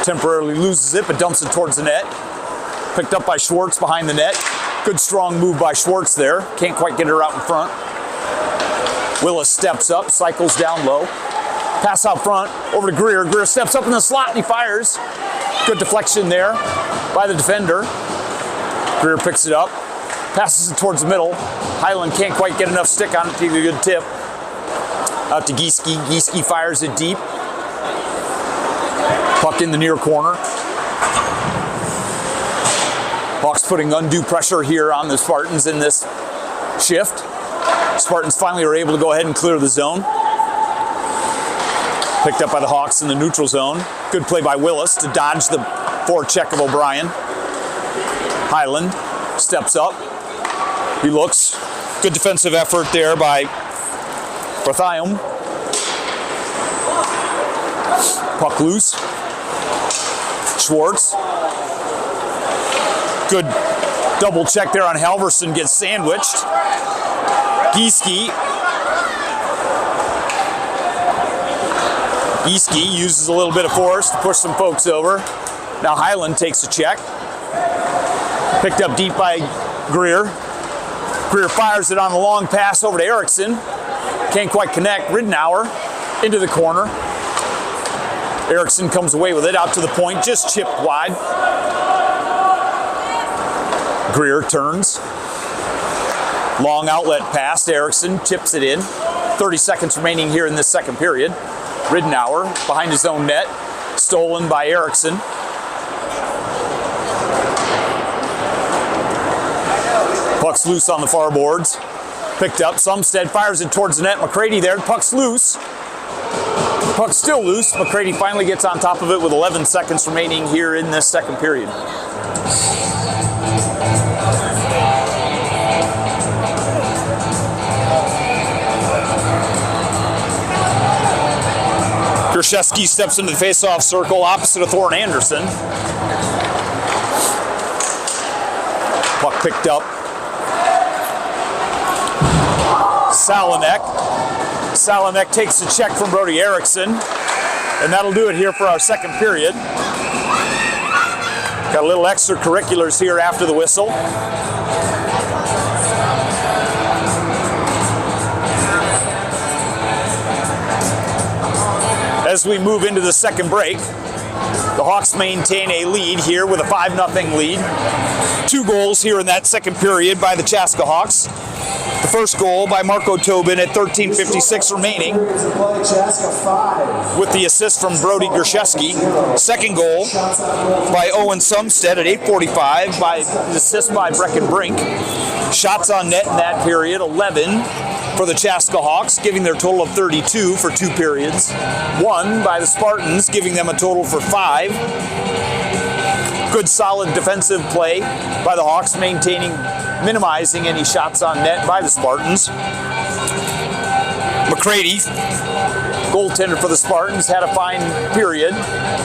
Temporarily loses it, but dumps it towards the net. Picked up by Schwartz behind the net. Good strong move by Schwartz there. Can't quite get her out in front. Willis steps up, cycles down low. Pass out front, over to Greer. Greer steps up in the slot and he fires. Good deflection there by the defender. Greer picks it up, passes it towards the middle. Highland can't quite get enough stick on it to give a good tip. Out to Gieske. Gieske fires it deep. Puck in the near corner. Hawks putting undue pressure here on the Spartans in this shift. Spartans finally are able to go ahead and clear the zone. Picked up by the Hawks in the neutral zone. Good play by Willis to dodge the forecheck of O'Brien. Highland steps up. He looks. Good defensive effort there by Barthium. Puck loose. Schwartz. Good double check there on Halverson, gets sandwiched. Gieske uses a little bit of force to push some folks over. Now Highland takes a check. Picked up deep by Greer. Greer fires it on the long pass over to Erickson. Can't quite connect. Ridenour into the corner. Erickson comes away with it out to the point, just chipped wide. Greer turns. Long outlet pass to Erickson, chips it in. 30 seconds remaining here in this second period. Ridenour behind his own net, stolen by Erickson. Puck's loose on the far boards. Picked up, Sumstead fires it towards the net. McCready there, puck's loose. Puck's still loose. McCready finally gets on top of it with 11 seconds remaining here in this second period. Grishevsky steps into the face-off circle opposite of Thorne Anderson. Puck picked up. Salonek takes a check from Brody Erickson, and that'll do it here for our second period. Got a little extracurriculars here after the whistle. As we move into the second break, the Hawks maintain a lead here with a 5-0 lead. 2 goals here in that second period by the Chaska Hawks. The first goal by Marco Tobin at 13:56 remaining with the assist from Brody Grishevsky. Second goal by Owen Sumstead at 8:45 by the assist by Brecken Brink. Shots on net in that period, 11 for the Chaska Hawks, giving their total of 32 for 2 periods. 1 by the Spartans, giving them a total for 5. Good solid defensive play by the Hawks, minimizing any shots on net by the Spartans. McCready, goaltender for the Spartans, had a fine period.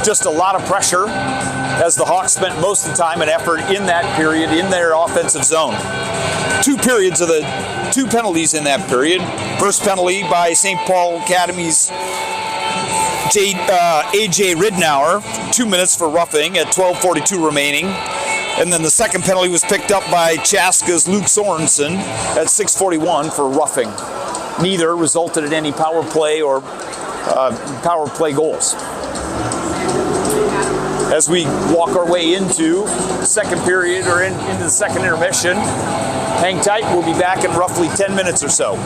Just a lot of pressure as the Hawks spent most of the time and effort in that period in their offensive zone. 2 periods of the 2 penalties in that period. First penalty by St. Paul Academy's A.J. Ridenour, 2 minutes for roughing at 12:42 remaining. And then the second penalty was picked up by Chaska's Luke Sorensen at 6:41 for roughing. Neither resulted in any power play or power play goals. As we walk our way into the second period or into the second intermission, hang tight, we'll be back in roughly 10 minutes or so.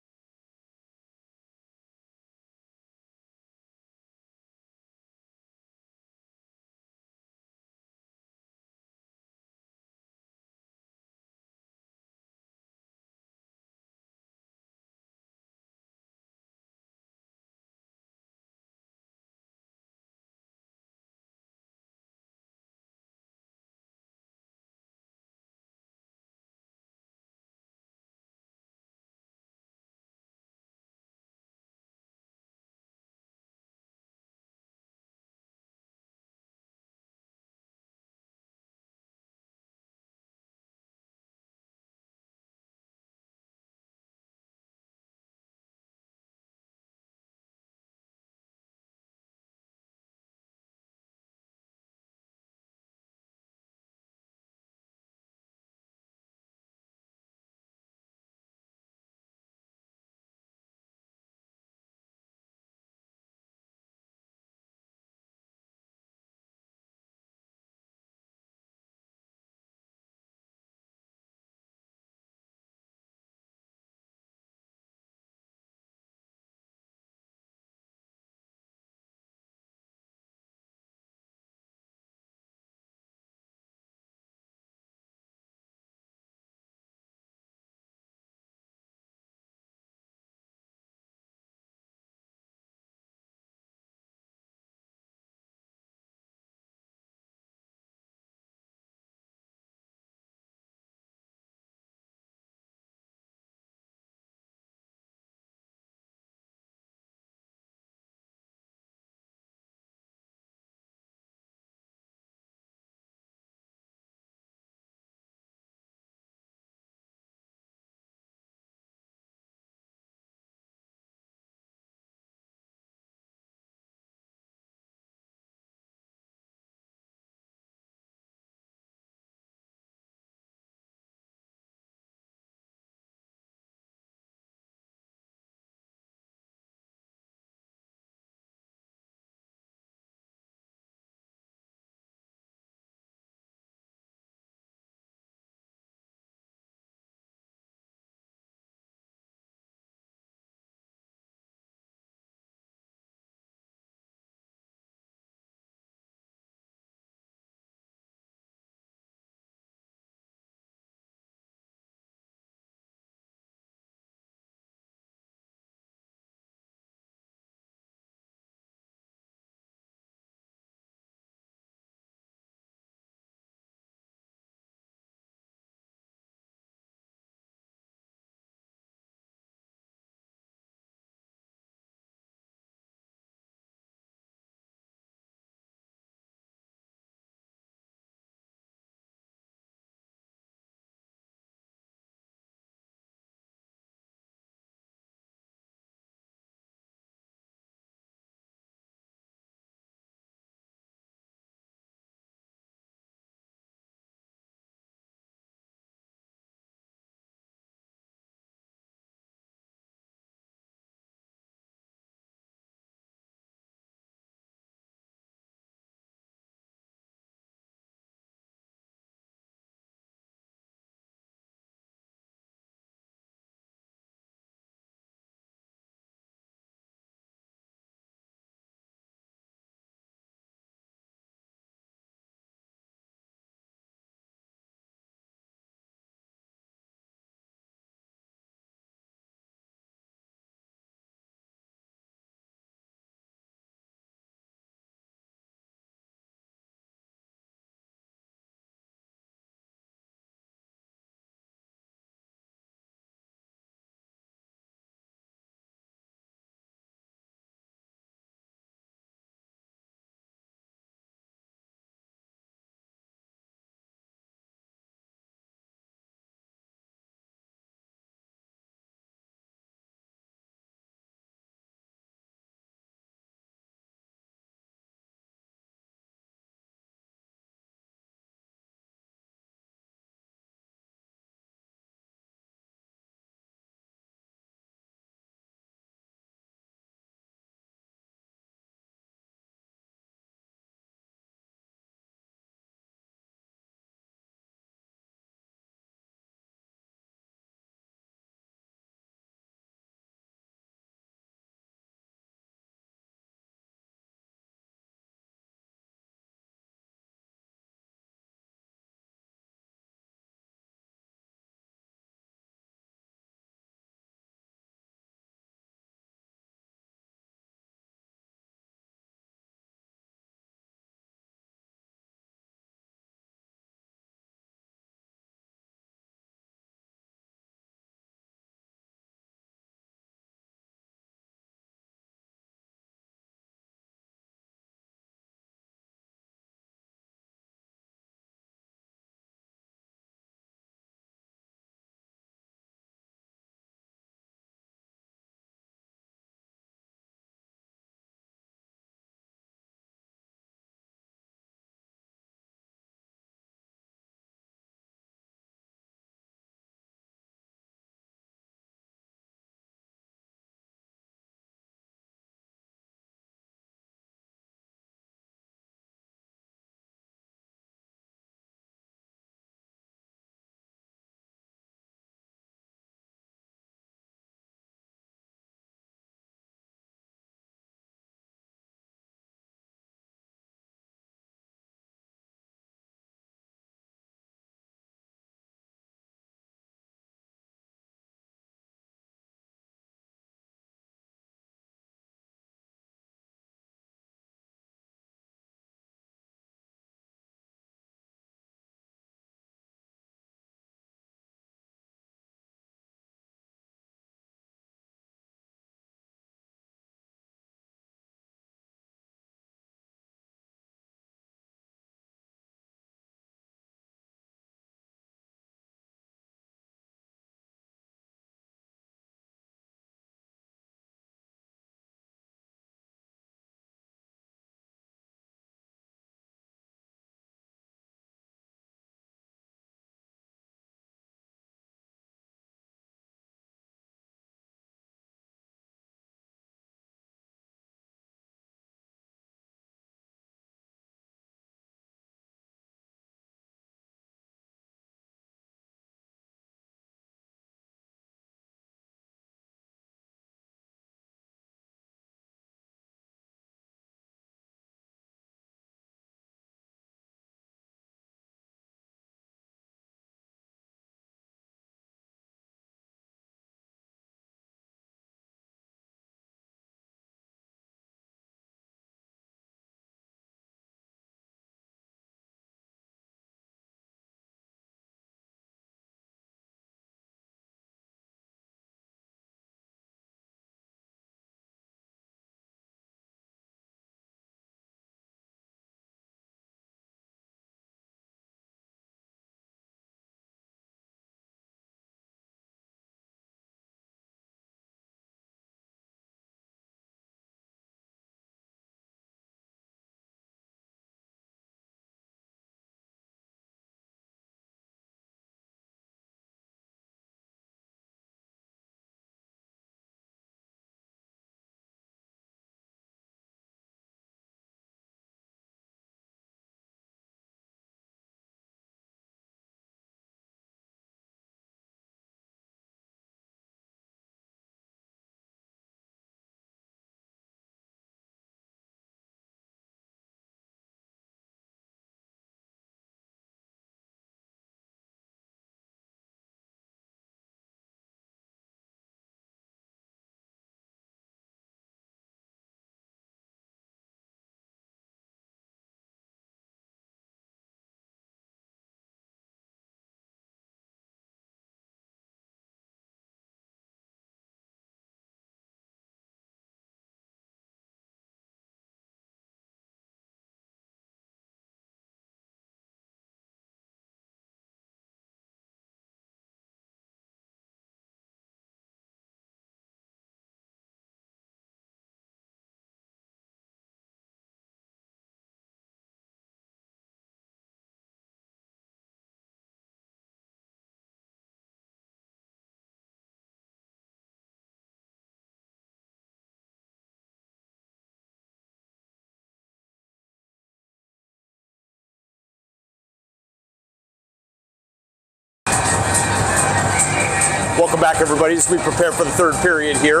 back, everybody, as we prepare for the third period here.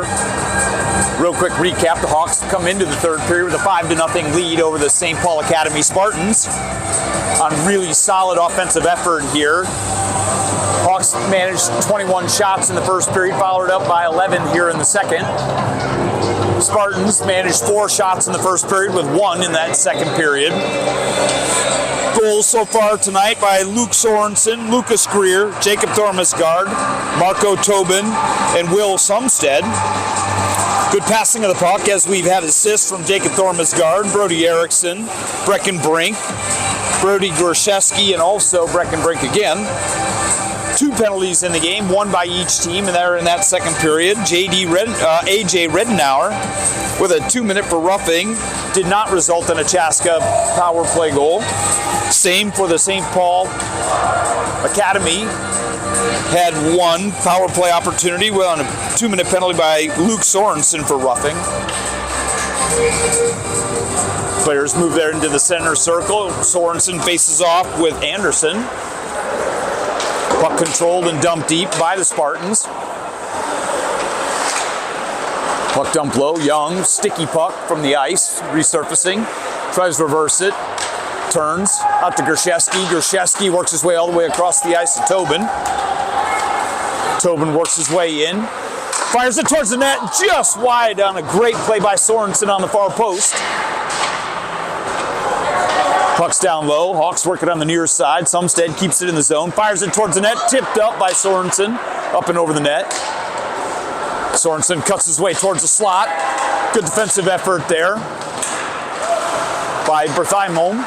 Real quick recap, the Hawks come into the third period with a 5-0 lead over the St. Paul Academy Spartans on really solid offensive effort here. Hawks managed 21 shots in the first period, followed up by 11 here in the second. Spartans managed 4 shots in the first period with 1 in that second period. Goals so far tonight by Luke Sorensen, Lucas Greer, Jacob Thormasgaard, Marco Tobin, and Will Sumstead. Good passing of the puck as we've had assists from Jacob Thormasgaard, Brody Erickson, Brecken Brink, Brody Gorszewski, and also Brecken Brink again. 2 penalties in the game, 1 by each team, and they're in that second period. AJ Redenauer with a 2-minute for roughing did not result in a Chaska power play goal. Same for the St. Paul Academy. Had 1 power play opportunity on a 2-minute penalty by Luke Sorensen for roughing. Players move there into the center circle. Sorensen faces off with Anderson. Puck controlled and dumped deep by the Spartans. Puck dumped low. Young, sticky puck from the ice, resurfacing. Tries to reverse it. Turns out to Gorszewski. Gorszewski works his way all the way across the ice to Tobin. Tobin works his way in. Fires it towards the net, just wide on a great play by Sorensen on the far post. Puck's down low. Hawks working on the near side. Sumstead keeps it in the zone. Fires it towards the net. Tipped up by Sorensen. Up and over the net. Sorensen cuts his way towards the slot. Good defensive effort there by Bertheimholm.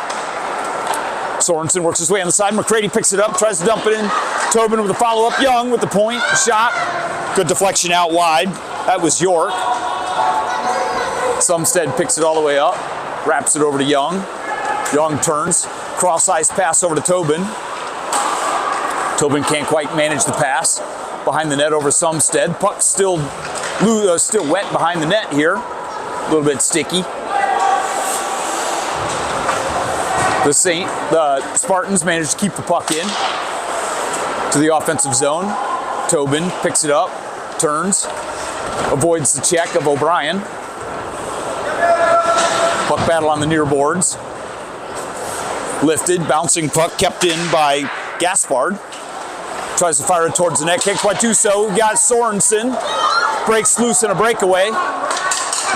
Sorensen works his way on the side. McCready picks it up. Tries to dump it in. Tobin with a follow-up. Young with the point. Shot. Good deflection out wide. That was York. Sumstead picks it all the way up. Wraps it over to Young. Young turns, cross-ice pass over to Tobin. Tobin can't quite manage the pass. Behind the net over Sumstead. Puck still wet behind the net here. A little bit sticky. The Spartans managed to keep the puck in to the offensive zone. Tobin picks it up, turns, avoids the check of O'Brien. Puck battle on the near boards. Lifted, bouncing puck kept in by Gaspard. Tries to fire it towards the net, can't quite do so. We got Sorensen, breaks loose in a breakaway.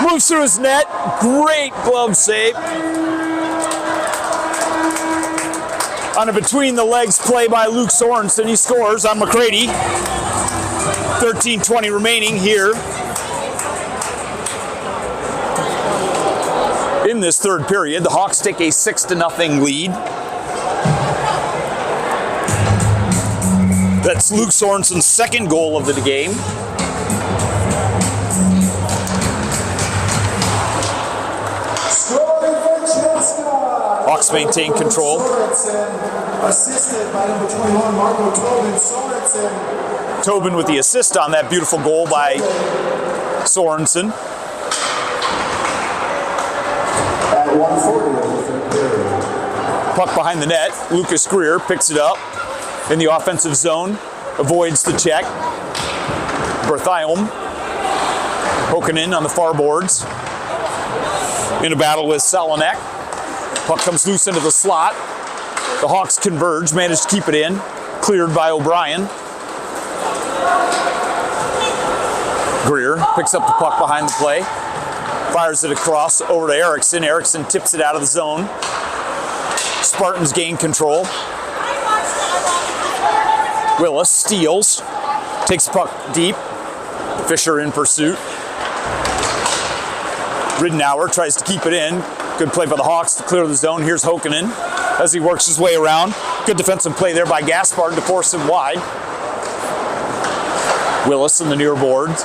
Moves through his net, great glove save. On a between the legs play by Luke Sorensen, he scores on McCready. 13:20 remaining here in this third period. The Hawks take a 6-0 lead. That's Luke Sorensen's second goal of the game. Scoring for Chaska. Hawks maintain control. Sorensen, assisted by number 21, Marco Tobin. Sorensen. Tobin with the assist on that beautiful goal by Sorensen. At 1:40 of the third period. Puck behind the net. Lucas Greer picks it up in the offensive zone. Avoids the check. Bertheim. Hokanen on the far boards. In a battle with Salonek. Puck comes loose into the slot. The Hawks converge. Manage to keep it in. Cleared by O'Brien. Greer picks up the puck behind the play. Fires it across over to Erickson. Erickson tips it out of the zone. Spartans gain control. Willis steals. Takes the puck deep. Fisher in pursuit. Ridenauer tries to keep it in. Good play by the Hawks to clear the zone. Here's Hokanen as he works his way around. Good defensive play there by Gaspard to force him wide. Willis in the near boards.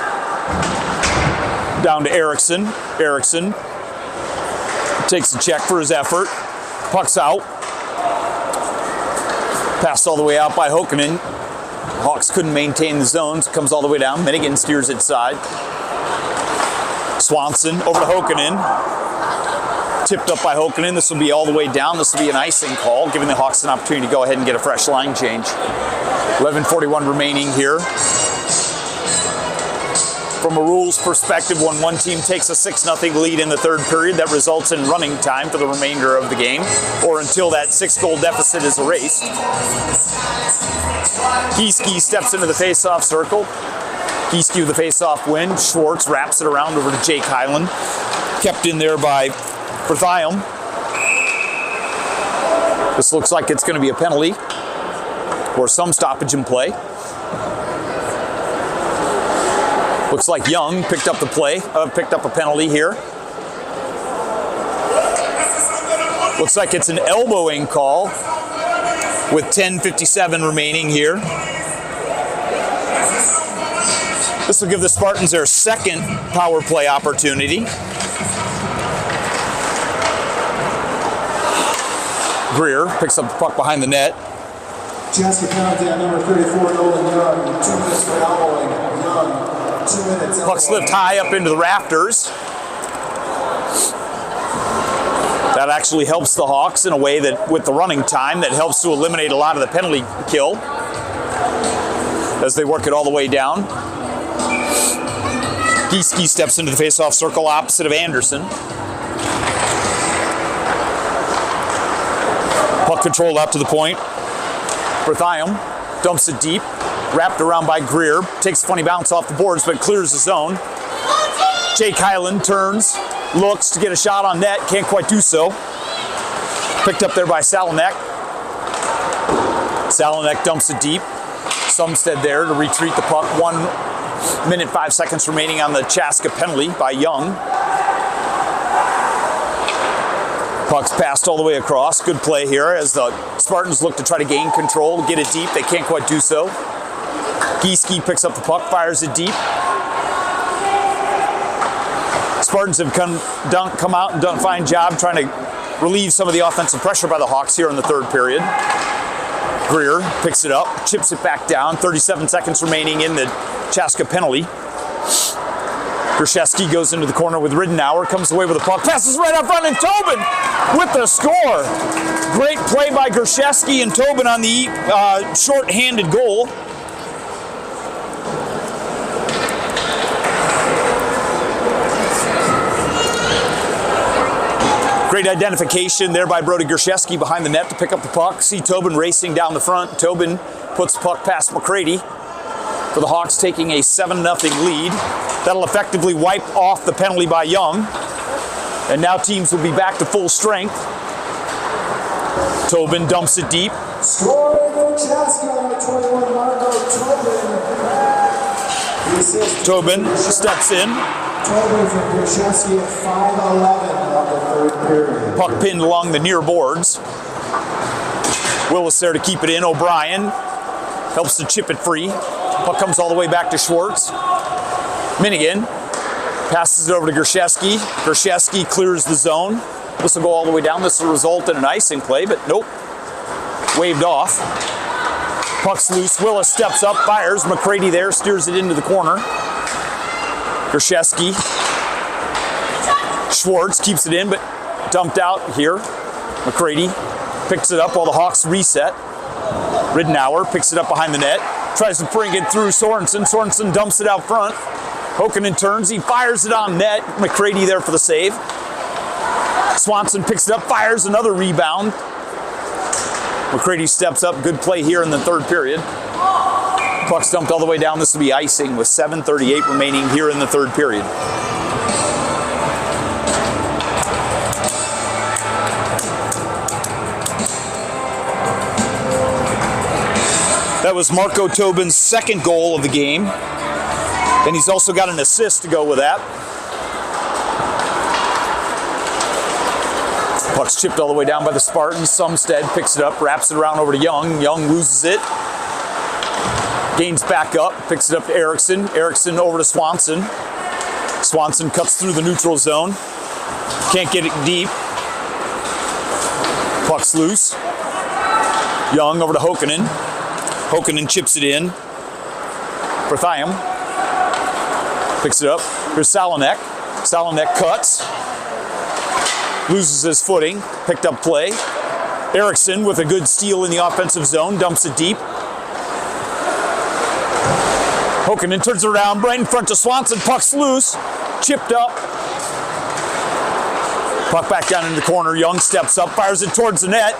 Down to Erickson. Erickson takes the check for his effort. Puck's out. Passed all the way out by Hokanen. Hawks couldn't maintain the zones. Comes all the way down. Minigan steers it side. Swanson over to Hokanen. Tipped up by Hokanen. This will be all the way down. This will be an icing call, giving the Hawks an opportunity to go ahead and get a fresh line change. 11:41 remaining here From a rules perspective, when one team takes a 6-0 lead in the third period, that results in running time for the remainder of the game, or until that 6-goal deficit is erased. Chaska steps into the face-off circle. Chaska with the face-off win. Schwartz wraps it around over to Jake Hyland. Kept in there by Berthium. This looks like it's going to be a penalty or some stoppage in play. Looks like Young picked up the play, picked up a penalty here. Looks like it's an elbowing call with 10:57 remaining here. This will give the Spartans their second power play opportunity. Greer picks up the puck behind the net. Chaska penalty on number 34, Nolan Young. 2 minutes for elbowing. Young. 2 minutes. Puck's lift high up into the rafters. That actually helps the Hawks in a way that, with the running time, that helps to eliminate a lot of the penalty kill as they work it all the way down. Chaska steps into the face-off circle opposite of Anderson. Puck controlled out to the point. Berthium dumps it deep, wrapped around by Greer, takes a funny bounce off the boards but clears the zone. Jake Hyland turns, looks to get a shot on net, can't quite do so. Picked up there by Salonek. Salonek dumps it deep. Sumstead there to retreat the puck. 1 minute 5 seconds remaining on the Chaska penalty by Young. Puck's passed all the way across. Good play here as the Spartans look to try to gain control, get it deep. They can't quite do so. Chaska picks up the puck, fires it deep. Spartans have come out and done a fine job trying to relieve some of the offensive pressure by the Hawks here in the third period. Greer picks it up, chips it back down. 37 seconds remaining in the Chaska penalty. Grishevsky goes into the corner with Riddenauer, comes away with the puck, passes right up front, and Tobin with the score. Great play by Grishevsky and Tobin on the short-handed goal. Great identification there by Brody Grishevsky behind the net to pick up the puck. See Tobin racing down the front. Tobin puts the puck past McCready for the Hawks, taking a 7-0 lead. That'll effectively wipe off the penalty by Young. And now teams will be back to full strength. Tobin dumps it deep. Scoring for Chaska, number 21, Marco Tobin. Tobin steps in. Tobin from Grishevsky at 5:11 of the third period. Puck pinned along the near boards. Willis there to keep it in. O'Brien helps to chip it free. Puck comes all the way back to Schwartz. Minigan passes it over to Grishevsky. Grishevsky clears the zone. This will go all the way down. This will result in an icing play, but nope. Waved off. Puck's loose. Willis steps up, fires. McCready there, steers it into the corner. Grishevsky. Schwartz keeps it in, but dumped out here. McCready picks it up while the Hawks reset. Riddenauer picks it up behind the net. Tries to bring it through Sorensen. Sorensen dumps it out front. Hokanen turns. He fires it on net. McCready there for the save. Swanson picks it up, fires another rebound. McCready steps up. Good play here in the third period. Puck's dumped all the way down. This will be icing with 7:38 remaining here in the third period. That was Marco Tobin's second goal of the game. And he's also got an assist to go with that. Puck's chipped all the way down by the Spartans. Sumstead picks it up, wraps it around over to Young. Young loses it. Gains back up, picks it up to Erickson. Erickson over to Swanson. Swanson cuts through the neutral zone. Can't get it deep. Puck's loose. Young over to Hokanen. Hokanen chips it in. Berthium picks it up. Here's Salonek. Salonek cuts. Loses his footing. Picked up play. Erickson with a good steal in the offensive zone. Dumps it deep. Hokanen turns it around, right in front to Swanson. Puck's loose, chipped up. Puck back down in the corner. Young steps up, fires it towards the net.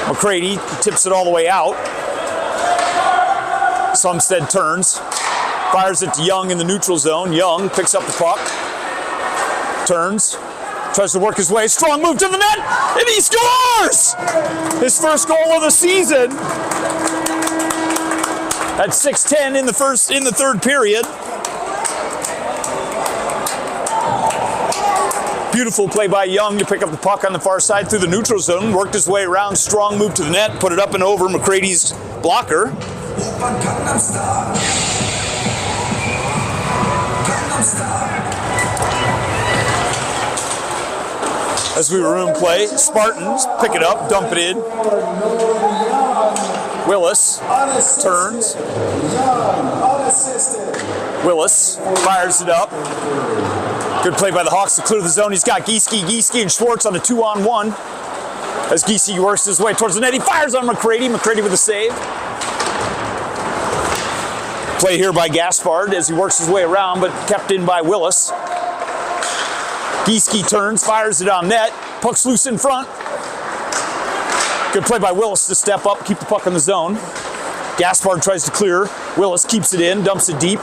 McCready tips it all the way out. Sumstead turns, fires it to Young in the neutral zone. Young picks up the puck, turns, tries to work his way. Strong move to the net, and he scores! His first goal of the season. At 6:10 in the third period. Beautiful play by Young to pick up the puck on the far side through the neutral zone. Worked his way around, strong move to the net, put it up and over McCready's blocker. As we resume play, Spartans pick it up, dump it in. Willis turns. Willis fires it up. Good play by the Hawks to clear the zone. He's got Gieske and Schwartz on a 2-on-1. As Gieske works his way towards the net, he fires on McCready. McCready with a save. Play here by Gaspard as he works his way around, but kept in by Willis. Gieske turns, fires it on net. Puck's loose in front. Good play by Willis to step up, keep the puck in the zone. Gaspard tries to clear. Willis keeps it in, dumps it deep.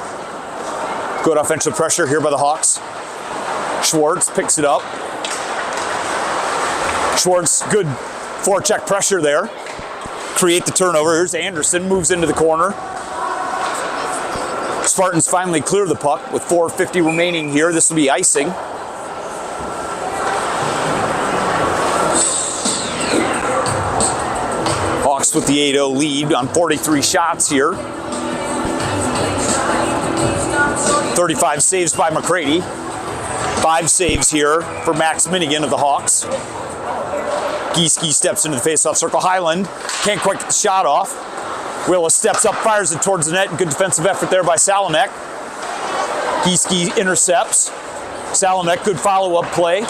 Good offensive pressure here by the Hawks. Schwartz picks it up. Schwartz, good forecheck pressure there. Create the turnover. Here's Anderson, moves into the corner. Spartans finally clear the puck with 4:50 remaining here. This will be icing. Hawks with the 8-0 lead on 43 shots here. 35 saves by McCready. 5 saves here for Max Minigan of the Hawks. Gieske steps into the face-off circle. Highland can't quite get the shot off. Willis steps up, fires it towards the net. Good defensive effort there by Salanek. Gieske intercepts. Salanek, good follow-up play.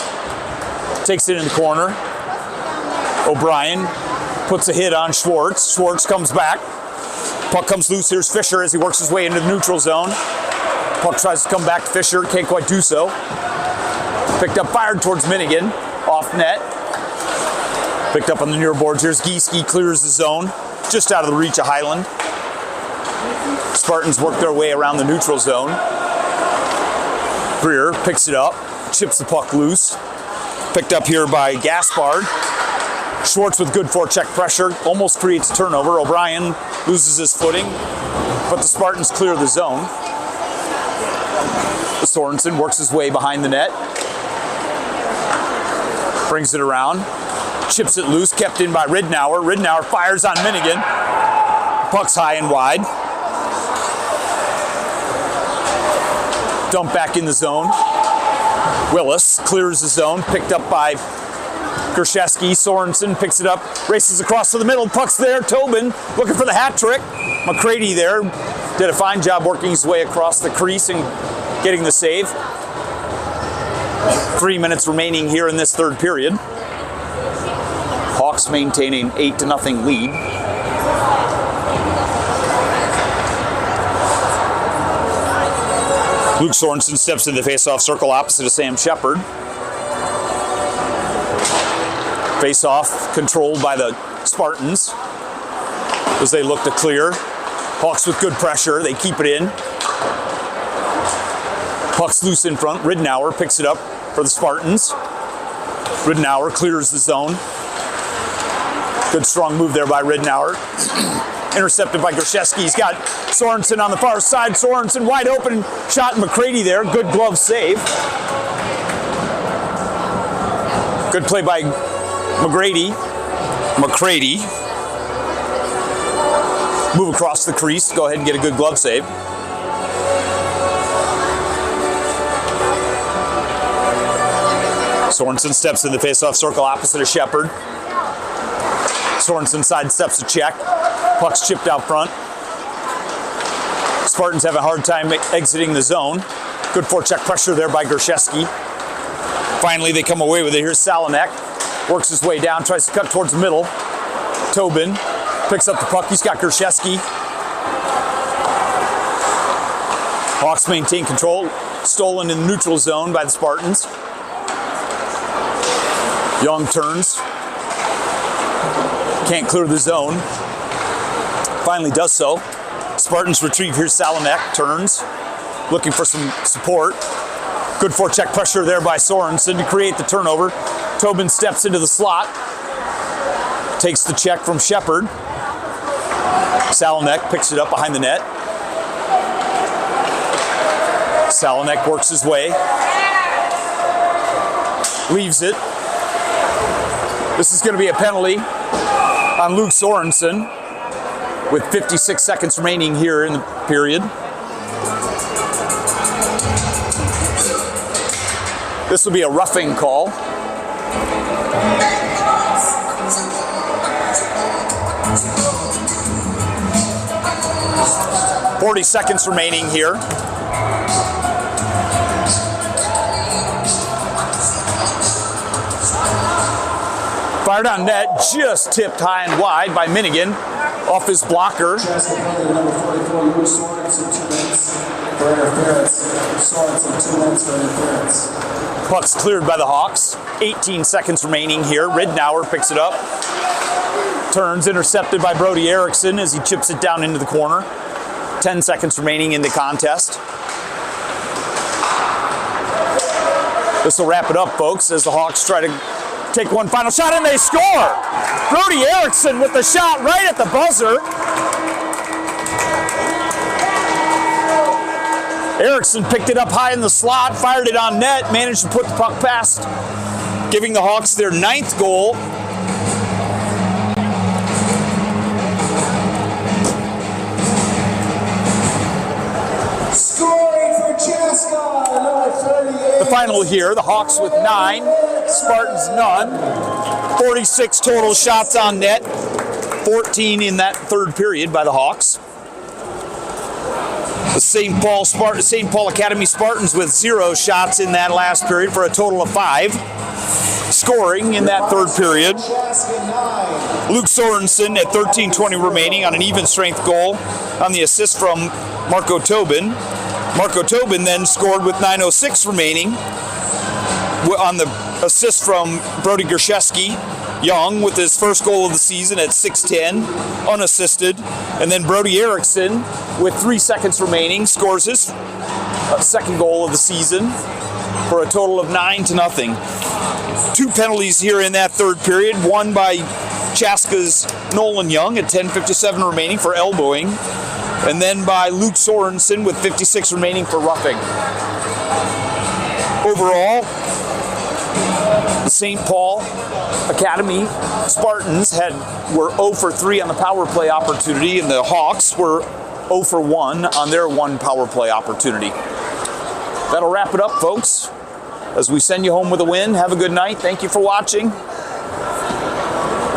Takes it in the corner. O'Brien puts a hit on Schwartz. Schwartz comes back. Puck comes loose. Here's Fisher as he works his way into the neutral zone. Puck tries to come back to Fisher. Can't quite do so. Picked up, fired towards Minigan. Off net. Picked up on the near boards. Here's Gieske, clears the zone. Just out of the reach of Highland. Spartans work their way around the neutral zone. Greer picks it up. Chips the puck loose. Picked up here by Gaspard. Schwartz with good forecheck pressure. Almost creates a turnover. O'Brien loses his footing. But the Spartans clear the zone. Sorensen works his way behind the net. Brings it around. Chips it loose, kept in by Ridnour. Ridnour fires on Minigan. Puck's high and wide. Dump back in the zone. Willis clears the zone, picked up by Gershesky. Sorensen picks it up, races across to the middle. Puck's there. Tobin looking for the hat trick. McCready there did a fine job working his way across the crease and getting the save. 3 minutes remaining here in this third period. Hawks maintaining 8-0 lead. Luke Sorensen steps into the face-off circle opposite of Sam Shepard. Face-off controlled by the Spartans as they look to clear. Hawks with good pressure. They keep it in. Puck's loose in front. Ridnour picks it up for the Spartans. Ridnour clears the zone. Good strong move there by Ridnour. Intercepted by Gershesky. He's got Sorensen on the far side. Sorensen wide open. Shot McCready there. Good glove save. Good play by McCready. Move across the crease. Go ahead and get a good glove save. Sorensen steps in the face-off circle opposite of Shepard. Sorensen sidesteps a check. Puck's chipped out front. Spartans have a hard time exiting the zone. Good forecheck pressure there by Gershesky. Finally, they come away with it. Here's Salanek. Works his way down, tries to cut towards the middle. Tobin picks up the puck. He's got Gershesky. Hawks maintain control, stolen in the neutral zone by the Spartans. Young turns, can't clear the zone, finally does so. Spartans retrieve, here's Salonek, turns, looking for some support. Good forecheck pressure there by Sorensen to create the turnover. Tobin steps into the slot, takes the check from Shepard. Salonek picks it up behind the net. Salonek works his way, leaves it. This is going to be a penalty on Luke Sorensen with 56 seconds remaining here in the period. This will be a roughing call. "40 seconds remaining here. Fired on net, just tipped high and wide by Minigan off his blocker. Chaska penalty number 44, Luke Sorensen, 2 minutes for interference. Sorensen, 2 minutes for interference. Puck's cleared by the Hawks. 18 seconds remaining here. Ridnour picks it up. Turns, intercepted by Brody Erickson as he chips it down into the corner. 10 seconds remaining in the contest. This will wrap it up, folks, as the Hawks try to take one final shot, and they score! Brody Erickson with the shot right at the buzzer. Erickson picked it up high in the slot, fired it on net, managed to put the puck past, giving the Hawks their 9th goal. Scoring for Chaska, number 38. The final here, the Hawks with 9, Spartans none. 46 total shots on net, 14 in that third period by the Hawks. The St. Paul Academy Spartans with 0 shots in that last period for a total of 5. Scoring in that third period. Luke Sorensen at 13:20 remaining on an even strength goal on the assist from Marco Tobin. Marco Tobin then scored with 9:06 remaining on the assist from Brody Gershewski. Young with his first goal of the season at 6:10, unassisted. And then Brody Erickson with 3 seconds remaining scores his second goal of the season for a total of 9-0. 2 penalties here in that third period, one by Chaska's Nolan Young at 10:57 remaining for elbowing, and then by Luke Sorensen with 56 remaining for roughing. Overall, the St. Paul Academy Spartans were 0 for 3 on the power play opportunity, and the Hawks were 0 for 1 on their 1 power play opportunity. That'll wrap it up, folks. As we send you home with a win, have a good night. Thank you for watching.